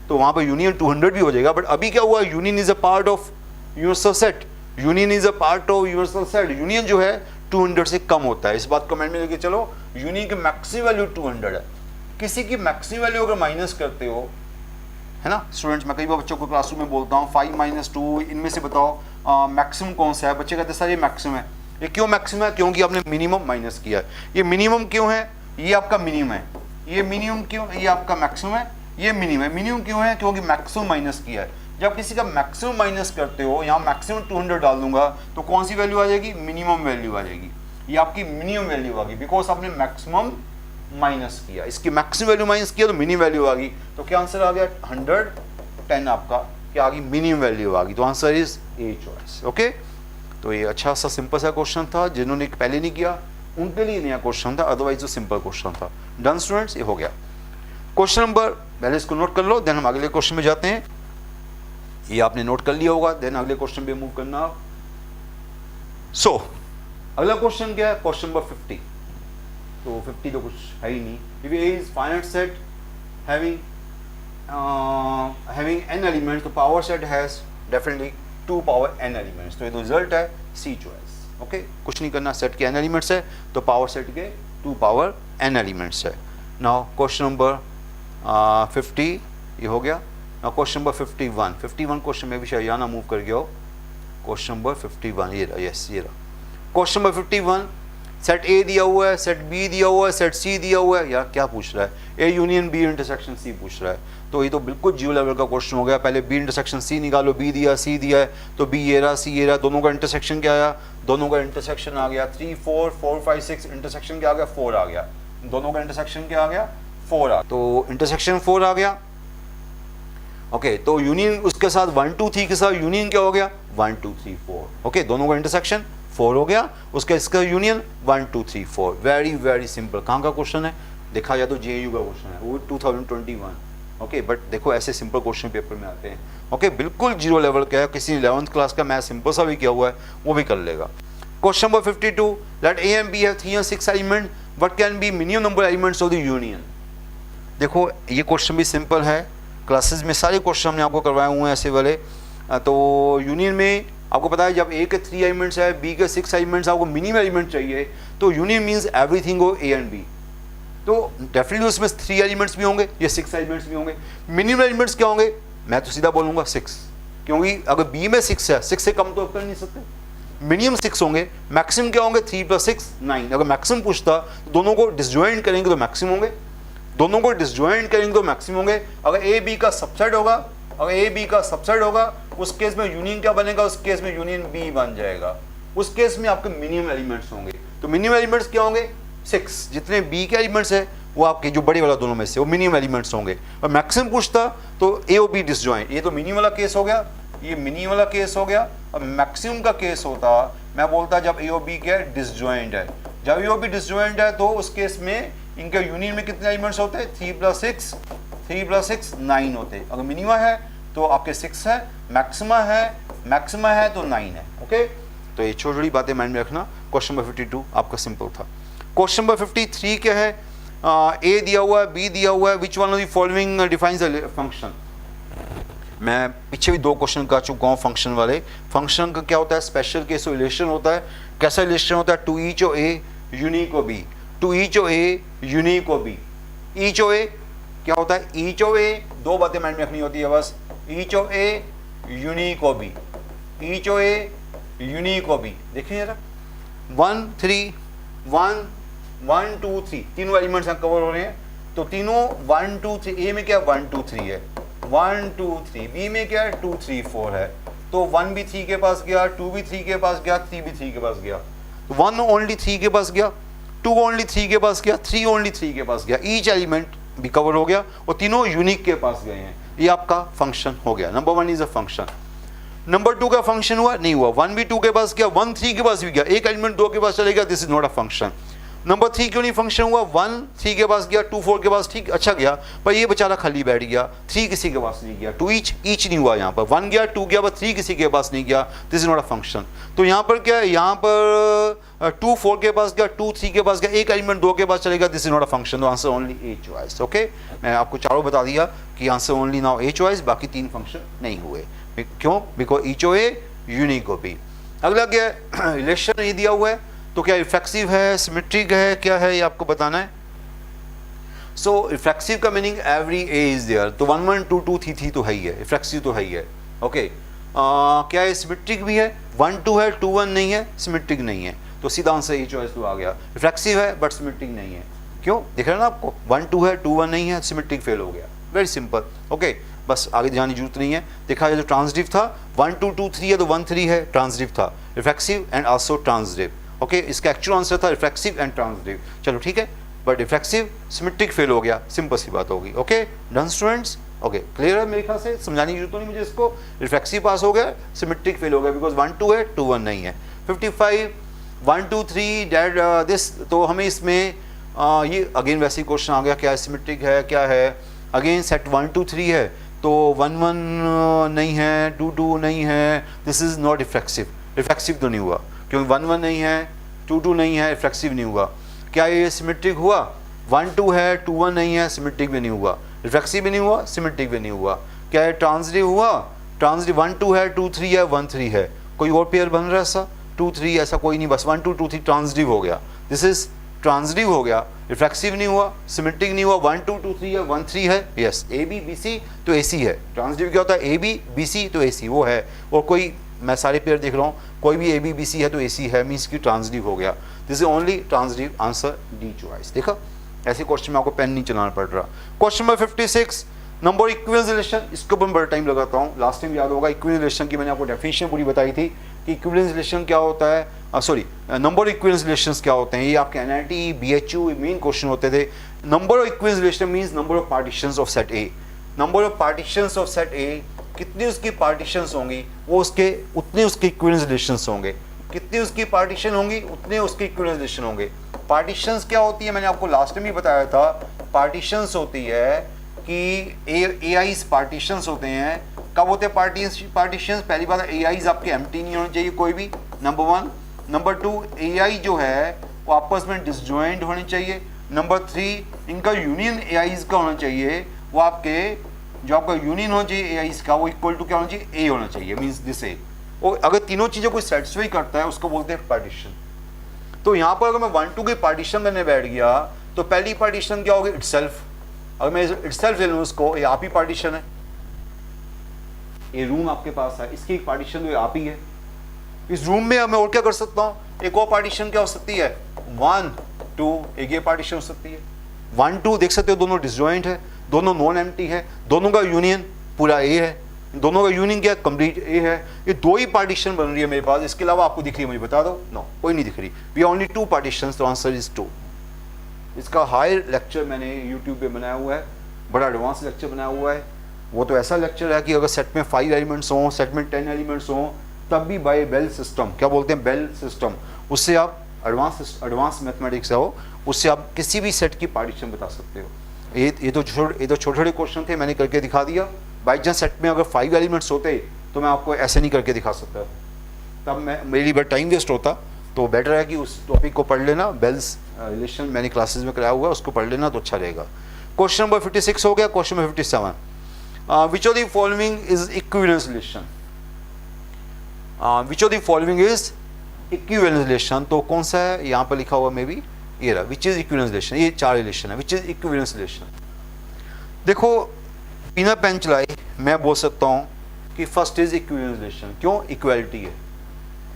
तो वहाँ पर यूनियन 200 भी हो जाएगा। बट अभी क्या हुआ, union is a part of universal set, union is a part of universal set. Union जो है 200 से कम होता है, इस बात को माइंड में लेके चलो। यूनियन की मैक्सिमम वैल्यू 200 है। किसी की मैक्सिमम वैल्यू अगर माइनस करते हो, है ना स्टूडेंट्स, मैं कई बार बच्चों को क्लासरूम में बोलता हूँ 5 - 2 इनमें से बताओ मैक्सिमम कौन सा है। बच्चे कहते हैं सर ये मैक्सिमम है। ये क्यों मैक्सिमम है, क्योंकि आपने मिनिमम माइनस किया है। ये मिनिमम क्यों है, ये आपका मिनिमम है। ये मिनिमम क्यों, ये आपका मैक्सिमम है, ये मिनिमम है। मिनिमम क्यों है, क्योंकि मैक्सिमम माइनस किया है। जब किसी का मैक्सिमम माइनस करते हो, यहाँ मैक्सिमम 200 डाल दूंगा तो कौन सी वैल्यू आ जाएगी, मिनिमम वैल्यू आ जाएगी। ये आपकी मिनिमम वैल्यू आ गई, बिकॉज आपने मैक्सिमम माइनस किया। इसकी मैक्सिमम वैल्यू माइनस किया तो मिनिमम वैल्यू आ गई। तो क्या आंसर आ गया, 110 आपका क्या आ गई, मिनिमम वैल्यू आ गई। तो answer is a choice. Okay, तो ये अच्छा सा सिंपल सा क्वेश्चन था। जिन्होंने पहले नहीं किया उनके लिए नया क्वेश्चन था, अदरवाइज जो सिंपल क्वेश्चन था। डन स्टूडेंट्स, ये हो गया क्वेश्चन नंबर, पहले इसको नोट कर लो, देन हम अगले क्वेश्चन में जाते हैं। ये आपने नोट कर लिया होगा, देन अगले क्वेश्चन पे मूव करना आप। सो अगला क्वेश्चन क्या है, क्वेश्चन नंबर 50। तो 50 तो कुछ है ही नहीं। If A is finite set having n elements, तो power set has definitely 2 power n elements. तो ये तो रिजल्ट है सी चॉइस। ओके, कुछ नहीं करना, सेट के n एलिमेंट्स है तो पावर सेट के 2 पावर n एलिमेंट्स है। नाउ क्वेश्चन नंबर 50 ये हो गया। नाउ क्वेश्चन नंबर 51 क्वेश्चन में भी शायद यहाँ ना मूव कर गया हो। क्वेश्चन नंबर 51 ये रहा, यस ये रहा क्वेश्चन नंबर 51। सेट ए दिया हुआ है, सेट बी दिया हुआ है, सेट सी दिया हुआ है। यार क्या पूछ रहा है, A union B intersection C पूछ रहा है। तो ये तो बिल्कुल जीरो लेवल का क्वेश्चन हो गया। पहले बी इंटरसेक्शन सी निकालो, बी दिया सी दिया है तो बी ये रहा सी ये रहा, दोनों का इंटरसेक्शन क्या आया, दोनों का इंटरसेक्शन आ गया 3 4 4 5 6, इंटरसेक्शन क्या आ गया 4 आ गया, दोनों का इंटरसेक्शन क्या आ गया 4 आ, तो इंटरसेक्शन 4 आ गया। ओके, तो यूनियन उसके साथ 1 2 3 के साथ यूनियन क्या हो गया 1 2 3 4। ओके, दोनों का इंटरसेक्शन 4 हो गया, उसका इसका यूनियन 1 2 3 4। Very simple. कहाँ का क्वेश्चन है, देखा जाए तो JU का क्वेश्चन है, वो 2021। ओके, बट देखो ऐसे सिंपल क्वेश्चन पेपर में आते हैं। ओके, बिल्कुल जीरो लेवल का है, किसी 11th क्लास का मैथ सिंपल सा भी किया हुआ है वो भी कर लेगा। Question number 52, let A and B have 3 and 6 element, what can be minimum number elements of the union. देखो ये क्वेश्चन भी सिंपल है, क्लासेस में सारे क्वेश्चन हमने आपको करवाए हुए हैं ऐसे वाले। तो यूनियन में आपको पता है जब A के 3 एलिमेंट्स है, B के 6 एलिमेंट्स, आपको मिनिमम एलिमेंट चाहिए, तो यूनियन मीन्स एवरीथिंग हो A and B। तो डेफिनेटली उसमें 3 एलिमेंट्स भी होंगे, ये 6 एलिमेंट्स भी होंगे। मिनिमम एलिमेंट्स क्या होंगे, मैं तो सीधा बोलूँगा 6, क्योंकि अगर B में 6 है, 6 से कम तो कर नहीं सकते, मिनिमम 6 होंगे। मैक्सिमम क्या होंगे 3 + 6 9। अगर मैक्सिमम पूछता तो दोनों को डिसजॉइंट करेंगे तो मैक्सिमम होंगे, दोनों को डिसजॉइंट करेंगे तो मैक्सिमम होंगे। अगर A B का सबसेट होगा, अगर A B का सबसेट होगा, उस केस में यूनियन क्या बनेगा, उस केस में यूनियन B बन जाएगा। उस केस में आपके मिनिमम एलिमेंट्स होंगे। तो मिनिमम एलिमेंट्स क्या होंगे 6, जितने B के एलिमेंट्स है वो आपके जो बड़े वाला दोनों में से वो मिनिमम एलिमेंट्स होंगे। और मैक्सिमम पूछता तो A और B डिसजॉइंट, ये तो मिनिमम वाला केस हो गया, ये मिनिमम वाला केस हो गया। और मैक्सिमम का केस होता, मैं बोलता जब A और B क्या है डिसजॉइंट है। जब A और B डिसजॉइंट है तो उस केस में इनके यूनियन में कितने एलिमेंट्स होते हैं 3 + 6 9 होते हैं। अगर मिनिमम है तो आपके 6 है, मैक्सिमा है तो 9 है। ओके, तो ये छोटी छोटी बातें माइंड में रखना। क्वेश्चन नंबर 52 आपका सिंपल था। क्वेश्चन नंबर 53 क्या है, A दिया हुआ है, B दिया हुआ है, which one of the following defines the function. मैं पीछे भी 2 क्वेश्चन कर चुका हूँ फंक्शन वाले। फंक्शन का क्या होता है, स्पेशल केस रिलेशन होता है। कैसा रिलेशन होता है, to each of A unique of B, to each of A unique of B। Each of A क्या होता है, ईच ऑफ A 2 बातें माइंड में रखनी होती है बस, each of A unique of B, each of A unique of B। देखिए जरा 1 3 1 1 2 3 तीनों एलिमेंट्स कवर हो रहे हैं। तो तीनों 1 2 3, A में क्या 1 2 3 है, 1 2 3, B में क्या है 2 3 4 है। तो 1 भी 3 के पास गया, 2 भी 3 के पास गया, 3 भी 3 के पास गया, 1 ओनली 3 के पास गया, 2 ओनली 3 के पास गया, 3 ओनली 3 के पास गया। ईच एलिमेंट भी कवर हो गया और तीनों यूनिक के पास गए हैं। ये आपका फंक्शन हो गया। Number 1 is a function. Number 2 का फंक्शन हुआ नहीं हुआ, 1 भी 2 के पास गया, 1 3 के पास भी गया, एक एलिमेंट 2 के पास चलेगा, this is not a function. Number 3 क्यों नहीं फंक्शन हुआ, 1 3 के पास गया, 2 4 के पास, ठीक अच्छा गया, पर ये बेचारा खाली बैठ गया, 3 किसी के पास नहीं गया, 2 ईच नहीं हुआ। यहाँ पर 1 गया 2 गया, पर 3 किसी के पास नहीं गया, this is not a function. तो यहाँ पर क्या है, यहाँ पर 2 4 के पास गया, 2 3 के पास गया, एक एलिमेंट 2 के पास चलेगा, this is not a function. तो answer only A choice. Okay, मैं आपको चारों बता दिया कि answer only now A choice, बाकी 3 फंक्शन नहीं हुए। क्यों, because each of A unique of B। अगला क्या है, रिलेशन ये दिया हुआ है, तो क्या रिफ्लेक्सिव है, सिमेट्रिक है, क्या है ये आपको बताना है। सो रिफ्लेक्सिव का meaning every A is there, तो 1 1 2 2 3 3 तो है ही है, रिफ्लेक्सिव तो है ही है। ओके, क्या है, सिमेट्रिक भी है, 1 2 है, 2 1 नहीं है, सिमेट्रिक नहीं है, तो सीधा आंसर A चॉइस तो आ गया। रिफ्लेक्सिव है बट सिमेट्रिक नहीं है, क्यों दिख रहा है ना आपको, 1 2 है, 2 1 नहीं है, सिमेट्रिक फेल हो गया। Very simple. ओके, बस आगे जाने की जरूरत नहीं है। देखा जाए तो ट्रांसडिव था, 1 2 2 3 है तो 1 3 है, ट्रांसडिव था, रिफ्लेक्सिव एंड आल्सो ट्रांसडिव। ओके, इसका एक्चुअल आंसर था रिफ्लेक्सिव एंड ट्रांसडिव। चलो ठीक है, बट रिफ्लेक्सिव सिमेट्रिक फेल हो गया, सिंपल सी बात होगी। Okay done students. Okay clear है मेरे ख्याल से, समझाने की जरूरत नहीं मुझे इसको। रिफ्लेक्सिव पास हो गया, सिमेट्रिक फेल हो गया, बिकॉज 1 2 है, 2 1 नहीं है। 55 1 2 3 डेट दिस, तो हमें इसमें ये अगेन वैसे ही क्वेश्चन आ गया, क्या सिमेट्रिक है क्या है। अगेन सेट 1 2 3 है तो 1 1 नहीं है, 2 2 नहीं है, this is not reflexive, reflexive तो नहीं हुआ क्योंकि 1 1 नहीं है, 2 2 नहीं है, रिफ्लेक्सिव नहीं हुआ। क्या ये सिमेट्रिक हुआ? 1 2 है, 2 1 नहीं है, सिमेट्रिक भी नहीं हुआ, रिफ्लेक्सिव भी नहीं हुआ, सिमेट्रिक भी नहीं हुआ। क्या ये ट्रांजिटिव हुआ? ट्रांजिटिव 1 2 है, 2 3 है, 1 3 है, कोई और पेयर बन रहा है ऐसा? 2 3 ऐसा कोई नहीं, बस 1 2 2 3 ट्रांजिटिव हो गया, दिस इज ट्रांजिटिव हो गया, रिफ्लेक्सिव नहीं हुआ, सिमेट्रिक नहीं हुआ। 1 2 2 3 है, 1 3 है, यस ए बी बी सी तो ए सी है। ट्रांजिटिव क्या होता है? ए बी बी सी तो ए सी वो है, और कोई मैं सारे पेयर देख रहा हूँ, कोई भी ए बी बी सी है तो ए सी है, मीन्स की ट्रांजिटिव हो गया। This is only transitive, answer D choice. देखा, ऐसे क्वेश्चन में आपको पेन नहीं चलाना पड़ रहा। Question number 56, number equivalence relation, इसके ऊपर बड़ा टाइम लगाता हूँ। लास्ट टाइम याद होगा इक्विवेलेंस रिलेशन की मैंने आपको डेफिनेशन पूरी बताई थी कि इक्विवेलेंस रिलेशन क्या होता है, सॉरी नंबर इक्विवेलेंस रिलेशंस क्या होते हैं। ये आपके एनआईटी बीएचयू मेन क्वेश्चन होते थे। Number of equivalence relation means number of partitions of set A. Number of partitions of set ए, कितनी उसकी पार्टीशंस होंगी वो उसके उतने उसके इक्विवेलेंस रिलेशंस होंगे। कितनी उसकी पार्टीशन होंगी उतने उसके इक्विवेलेंस रिलेशन होंगे। पार्टीशंस क्या होती है, मैंने आपको लास्ट में ही बताया था। पार्टीशंस होती है कि ए आईज पार्टीशंस होते हैं। कब होते हैं पार्टीशंस? पहली बात ए आईज आपके एम्प्टी नहीं होने चाहिए कोई भी, नंबर 1। नंबर 2, ए आई जो है वो आपस में डिसजॉइंट होने चाहिए। नंबर 3, इनका यूनियन ए आईज का होना चाहिए, वो आपके जो आपका यूनियन होना चाहिए ए आईज का वो इक्वल टू क्या होना चाहिए? ए होना चाहिए, मीन्स दिस ए। और अगर तीनों चीज़ों को सेटिस्फाई करता है उसको बोलते हैं पार्टीशन। तो यहाँ पर अगर मैं 1 2 की पार्टीशन करने बैठ गया तो पहली पार्टीशन क्या होगी? इटसेल्फ। अगर मैं इटसेल्फ ले लूँ उसको, ये आप ही पार्टीशन है, ये रूम आपके पास है, इसकी एक पार्टीशन तो आप ही है। इस रूम में मैं और क्या कर सकता हूँ? एक और पार्टीशन क्या हो सकती है? 1 2, एक ये पार्टीशन हो सकती है। 1 2 देख सकते हो दोनों डिसजॉइंट है, दोनों नॉन एम्प्टी है, दोनों का यूनियन पूरा ए है, दोनों का यूनियन क्या? कंप्लीट ए है। ये 2 ही पार्टीशन बन रही है मेरे पास, इसके अलावा आपको दिख रही है मुझे बता दो? नो, कोई नहीं दिख रही। वी ओनली 2 पार्टीशंस, तो आंसर इज 2। इसका हायर लेक्चर मैंने यूट्यूब पे बनाया हुआ है, बड़ा एडवांस लेक्चर बनाया हुआ है। वो तो ऐसा लेक्चर है कि अगर सेट में 5 एलिमेंट्स हों, सेट में 10 एलिमेंट्स हों, तब भी बाय बेल सिस्टम, क्या बोलते हैं? बेल सिस्टम, उससे आप एडवांस मैथमेटिक्स है वो, उससे आप किसी भी सेट की पार्टीशन बता सकते हो। ये तो छोटे छोटे क्वेश्चन थे, मैंने करके दिखा दिया। बाई चांस सेट में अगर 5 एलिमेंट्स होते तो मैं आपको ऐसे नहीं करके दिखा सकता, तब मेरी बड़ा टाइम वेस्ट होता। तो बेटर है कि उस टॉपिक को पढ़ लेना, बेल्स रिलेशन मैंने क्लासेस में कराया हुआ है, उसको पढ़ लेना तो अच्छा रहेगा। क्वेश्चन नंबर 56 हो गया। Question number 57, which of the following is equivalence relation? Which of the following is equivalence relation, तो कौन सा है? यहाँ पर लिखा हुआ मे बी ये रहा, विच इज इक्विवेलेंस रिलेशन। ये 4 रिलेशन है, विच इज इक्विवेलेंस रिलेशन। देखो बिना पेन चलाए मैं बोल सकता हूँ कि फर्स्ट इज इक्विवेलेंस रिलेशन। क्यों? इक्वलिटी है,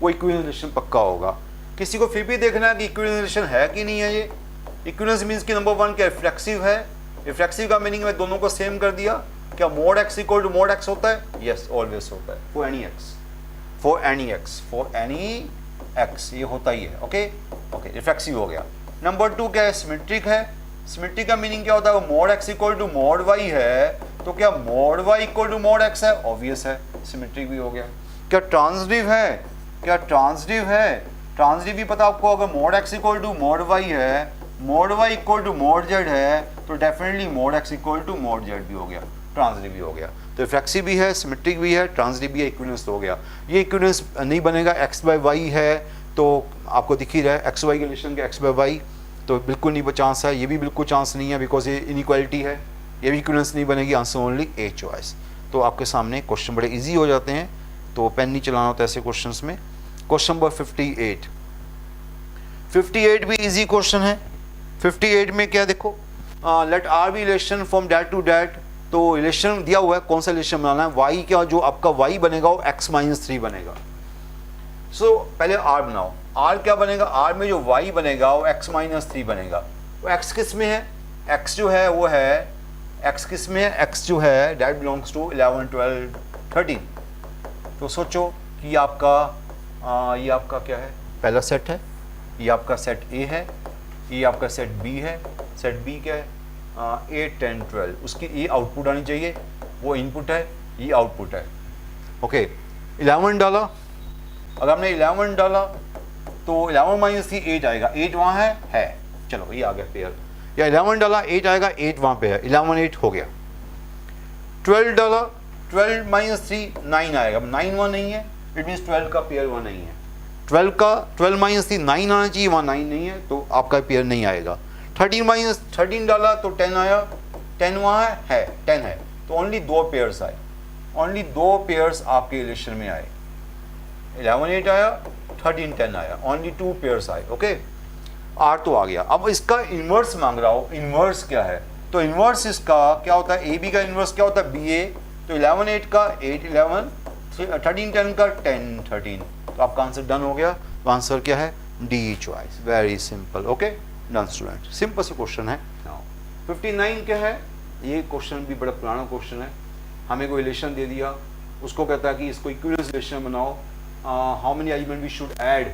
वो इक्विवेलेंस रिलेशन पक्का होगा। किसी को फिर भी देखना है कि इक्विवेलेंस रिलेशन है कि नहीं है। ये इक्विवेलेंस मीन्स कि नंबर 1 क्या रिफ्लेक्सिव है। रिफ्लेक्सिव का मीनिंग मैं दोनों को सेम कर दिया। क्या mod x equal to mod x होता है? यस, ऑलवेज होता है, for any x, for any x, for any x, ये होता ही है। ओके ओके, रिफ्लेक्सिव हो गया। नंबर 2 क्या है? सिमेट्रिक है। सिमेट्रिक का मीनिंग क्या होता है? Mod x equal to mod Y है, तो क्या mod Y equal to mod x है? ऑब्वियस है, सिमेट्रिक भी हो गया। क्या ट्रांजिटिव है? क्या ट्रांजिटिव है? ट्रांजिटिव भी पता आपको, अगर mod x equal to mod Y है, mod Y equal to mod Z है, तो definitely mod x equal to mod Z भी हो गया, ट्रांजिटिव भी हो गया। तो रिफ्लेक्सिव भी है, सिमेट्रिक भी है, ट्रांजिटिव भी है, इक्विवेलेंस तो हो गया। ये इक्विवेलेंस नहीं बनेगा, एक्स बाय वाई है तो आपको दिख ही रहा है, एक्स वाई के रिलेशन के एक्स बाय वाई, तो बिल्कुल नहीं चांस है। ये भी बिल्कुल चांस नहीं है, बिकॉज ये इनइक्वालिटी है, ये भी इक्विवेलेंस नहीं बनेगी। Answer only a choice. तो आपके सामने क्वेश्चन बड़े इजी हो जाते हैं, तो पेन नहीं चलाना होता ऐसे क्वेश्चंस में। क्वेश्चन नंबर 58, 58 भी इजी क्वेश्चन है। 58 में क्या देखो, let R be relation from that to that, तो रिलेशन दिया हुआ है, कौन सा रिलेशन बनाना है? वाई क्या, जो आपका वाई बनेगा वो x माइनस 3 बनेगा। सो पहले आर बनाओ, आर क्या बनेगा? आर में जो वाई बनेगा वो x माइनस 3 बनेगा। वो x किस में है? x जो है वो है, x किस में है? x जो है डैट बिलोंग्स टू 11 12 13। तो सोचो कि ये आपका क्या है? पहला सेट है, ये आपका सेट A है, ये आपका सेट B है। सेट B क्या है? 8 10 12, उसकी ये आउटपुट आनी चाहिए, वो इनपुट है, ये आउटपुट है। ओके, 11 डाला। अगर हमने 11 डाला तो 11 माइनस 3 8 आएगा, 8 वहाँ है, चलो ये आ गया पेयर, या 11 डाला 8 आएगा, 8 वहाँ पे है, 11 8 हो गया। 12 डाला, 12 माइनस 3 9 आएगा, अब 9 वहाँ नहीं है, इट मीन्स 12 का पेयर वहाँ नहीं है। 12 माइनस 3 9 आना चाहिए, वहाँ 9 नहीं है, तो आपका पेयर नहीं आएगा। 13 माइनस 13 डाला तो 10 आया, 10 वहाँ है 10 है, तो ओनली 2 पेयर्स आए, ओनली 2 पेयर्स आपके रिलेशन में आए, 11 8 आया, 13 10 आया, ओनली 2 पेयर्स आए। ओके, आर तो आ गया। अब इसका इन्वर्स मांग रहा हो, इन्वर्स क्या है, तो इन्वर्स इसका क्या होता है, ए बी का इन्वर्स क्या होता है, बी ए, तो 11 8 का 8 11, 13 10 का 10 13, तो आपका आंसर डन हो गया। तो आंसर क्या है, D choice, very simple. Okay done student, simple सा क्वेश्चन है। 59 क्या है, ये क्वेश्चन भी बड़ा पुराना क्वेश्चन है, हमें कोई रिलेशन दे दिया, उसको कहता है कि इसको इक्विवेलेंस रिलेशन बनाओ, how many element we should add,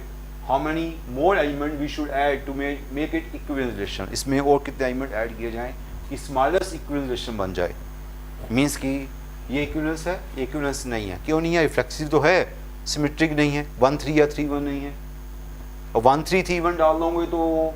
how many more element we should add to make it equivalence relation, इसमें और कितने एलिमेंट ऐड किए जाएं कि स्मॉलेस्ट इक्विवेलेंस रिलेशन बन जाए। मीन्स कि ये इक्विवेलेंस है, ये इक्विवेलेंस नहीं है, क्यों नहीं है, रिफ्लेक्सिव तो है, सिमेट्रिक नहीं है, 1 3 या 3 1 नहीं है, और 1 3 3 1 डाल दोगे तो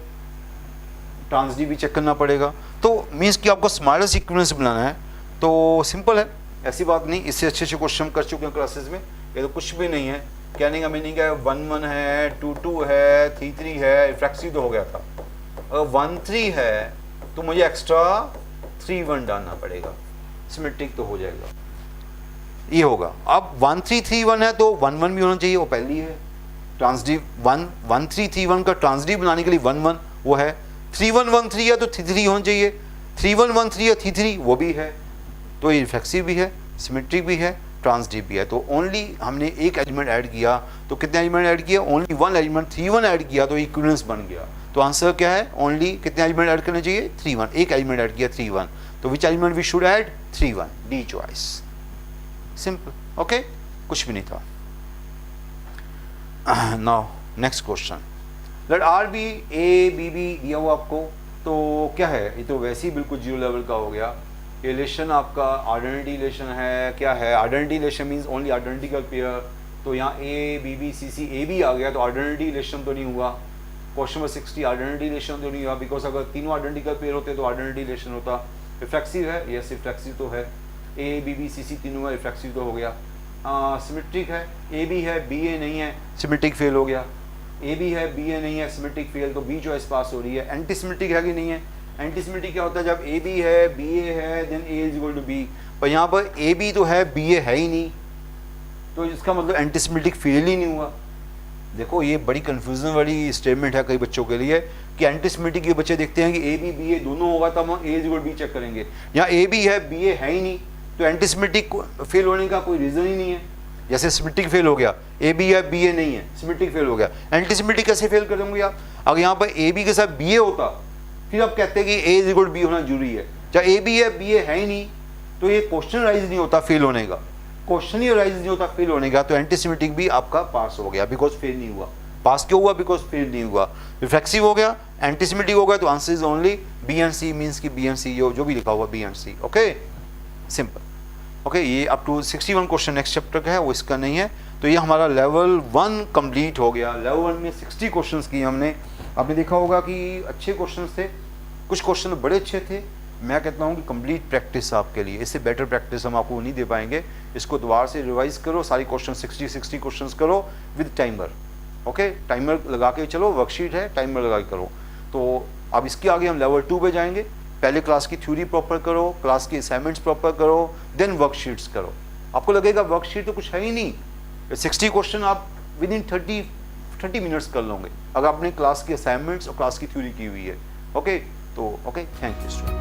ट्रांसडी भी चेक करना पड़ेगा। तो मीन्स कि आपको स्मॉलेस्ट इक्विवेलेंस बनाना है, तो सिंपल है, ऐसी बात नहीं, इससे अच्छे अच्छे क्वेश्चन कर चुके हैं क्लासेस में, ये तो कुछ भी नहीं है। कहने का मीनिंग है 1 1 है, 2 2 है, 3 3 है, रिफ्लेक्सिव तो हो गया था, अगर 1 3 है तो मुझे एक्स्ट्रा 3 1 डालना पड़ेगा, सिमेट्रिक तो हो जाएगा, ये होगा। अब 1 3 3 1 है तो 1 1 भी होना चाहिए, वो पहली है, ट्रांसडिव 1 3 3 1 का ट्रांसडिव बनाने के लिए 1 1 वो है, 3 1 1 3 है तो 3 3 होना चाहिए, 3 1 1 3 है 3 3 वो भी है, तो ये रिफ्लेक्सिव भी है, सिमेट्रिक भी है, ट्रांसडिव भी है। तो ओनली हमने एक एलिमेंट ऐड किया, तो कितने एलिमेंट ऐड किया, ओनली 1 एलिमेंट 3 1 ऐड किया, तो इक्विवेलेंस बन गया। तो आंसर क्या है, ओनली कितने एलिमेंट ऐड करने चाहिए, 3 1, एक एलिमेंट ऐड किया 3 1, तो which element we should add, 3 1, the choice, simple. Okay, कुछ भी नहीं था। Now next question, let R be A B B दिया हुआ आपको, तो क्या है, ये तो वैसे ही बिल्कुल जीरो लेवल का हो गया। रिलेशन आपका आइडेंटिटी रिलेशन है, क्या है, identity relation means only identical pair, तो यहाँ A B B C C A B आ गया, तो आइडेंटिटी रिलेशन तो नहीं हुआ। क्वेश्चन नंबर 60 आइडेंटिटी रिलेशन तो नहीं हुआ, बिकॉज अगर तीनों आइडेंटिकल पेयर होते तो आइडेंटिटी रिलेशन होता। रिफ्लेक्सिव है, यस रिफ्लेक्सिव तो है, ए बी बी सी सी तीनों में रिफ्लेक्सिव तो हो गया। सिमेट्रिक है, ए बी है बी ए नहीं है, सिमेट्रिक फेल हो गया, ए बी है बी ए नहीं है, सिमेट्रिक फेल, तो बी चॉइस पास हो रही है। एंटी सिमेट्रिक है कि नहीं है, एंटी सिमेट्रिक क्या होता है, जब ए बी है बी ए है then A is equal to B, पर यहाँ पर ए बी तो है बी ए है ही नहीं, तो इसका मतलब एंटी सिमेट्रिक फेल ही नहीं हुआ। देखो ये बड़ी कन्फ्यूजन वाली स्टेटमेंट है कई बच्चों के लिए कि एंटी सिमेट्रिक के बच्चे देखते हैं कि ए बी बी ए दोनों होगा तब हम A is equal to B check करेंगे, यहाँ ए बी है बी ए है ही नहीं, तो एंटी सिमेट्रिक फेल होने का कोई रीज़न ही नहीं है। जैसे सिमेट्रिक फेल हो गया, ए बी है बी ए नहीं है, सिमेट्रिक फेल हो गया, एंटी सिमेट्रिक कैसे फेल कर देंगे आप। अगर यहाँ पर ए बी के साथ बी ए होता फिर आप कहते हैं कि ए इज इक्वल टू बी होना जरूरी है, चाहे ए बी है बी ए है ही नहीं, तो ये क्वेश्चन राइज नहीं होता फेल होने का, क्वेश्चन ही राइज नहीं होता फेल होने का, तो एंटी सिमेट्रिक भी आपका पास हो गया बिकॉज फेल नहीं हुआ। पास क्यों हुआ, बिकॉज फेल नहीं हुआ। रिफ्लेक्सिव हो गया, एंटी सिमेट्रिक हो गया, तो answer is only B and C, means की बी एंड सी जो भी लिखा हुआ B and C. Okay simple. Okay ये up to 61 question next chapter का है, वो इसका नहीं है। तो ये हमारा लेवल 1 कंप्लीट हो गया। लेवल 1 में 60 क्वेश्चंस किए हमने। आपने देखा होगा कि अच्छे क्वेश्चंस थे, कुछ क्वेश्चन बड़े अच्छे थे। मैं कहता हूँ कि कंप्लीट प्रैक्टिस आपके लिए, इससे बेटर प्रैक्टिस हम आपको नहीं दे पाएंगे। इसको दोबारा से रिवाइज करो, सारी क्वेश्चन 60 क्वेश्चंस करो विद टाइमर। ओके टाइमर लगा के चलो, वर्कशीट है टाइमर लगा के करो। तो अब इसके आगे हम लेवल 2 पे जाएंगे। पहले क्लास की थ्योरी प्रॉपर करो, क्लास की असाइनमेंट्स प्रॉपर करो, देन वर्कशीट्स करो। आपको लगेगा वर्कशीट तो कुछ है ही नहीं, 60 क्वेश्चन आप विद इन 30 मिनट्स कर लोगे अगर आपने क्लास की असाइनमेंट्स और क्लास की थ्योरी की हुई है। ओके तो ओके थैंक यू स्टूडेंट।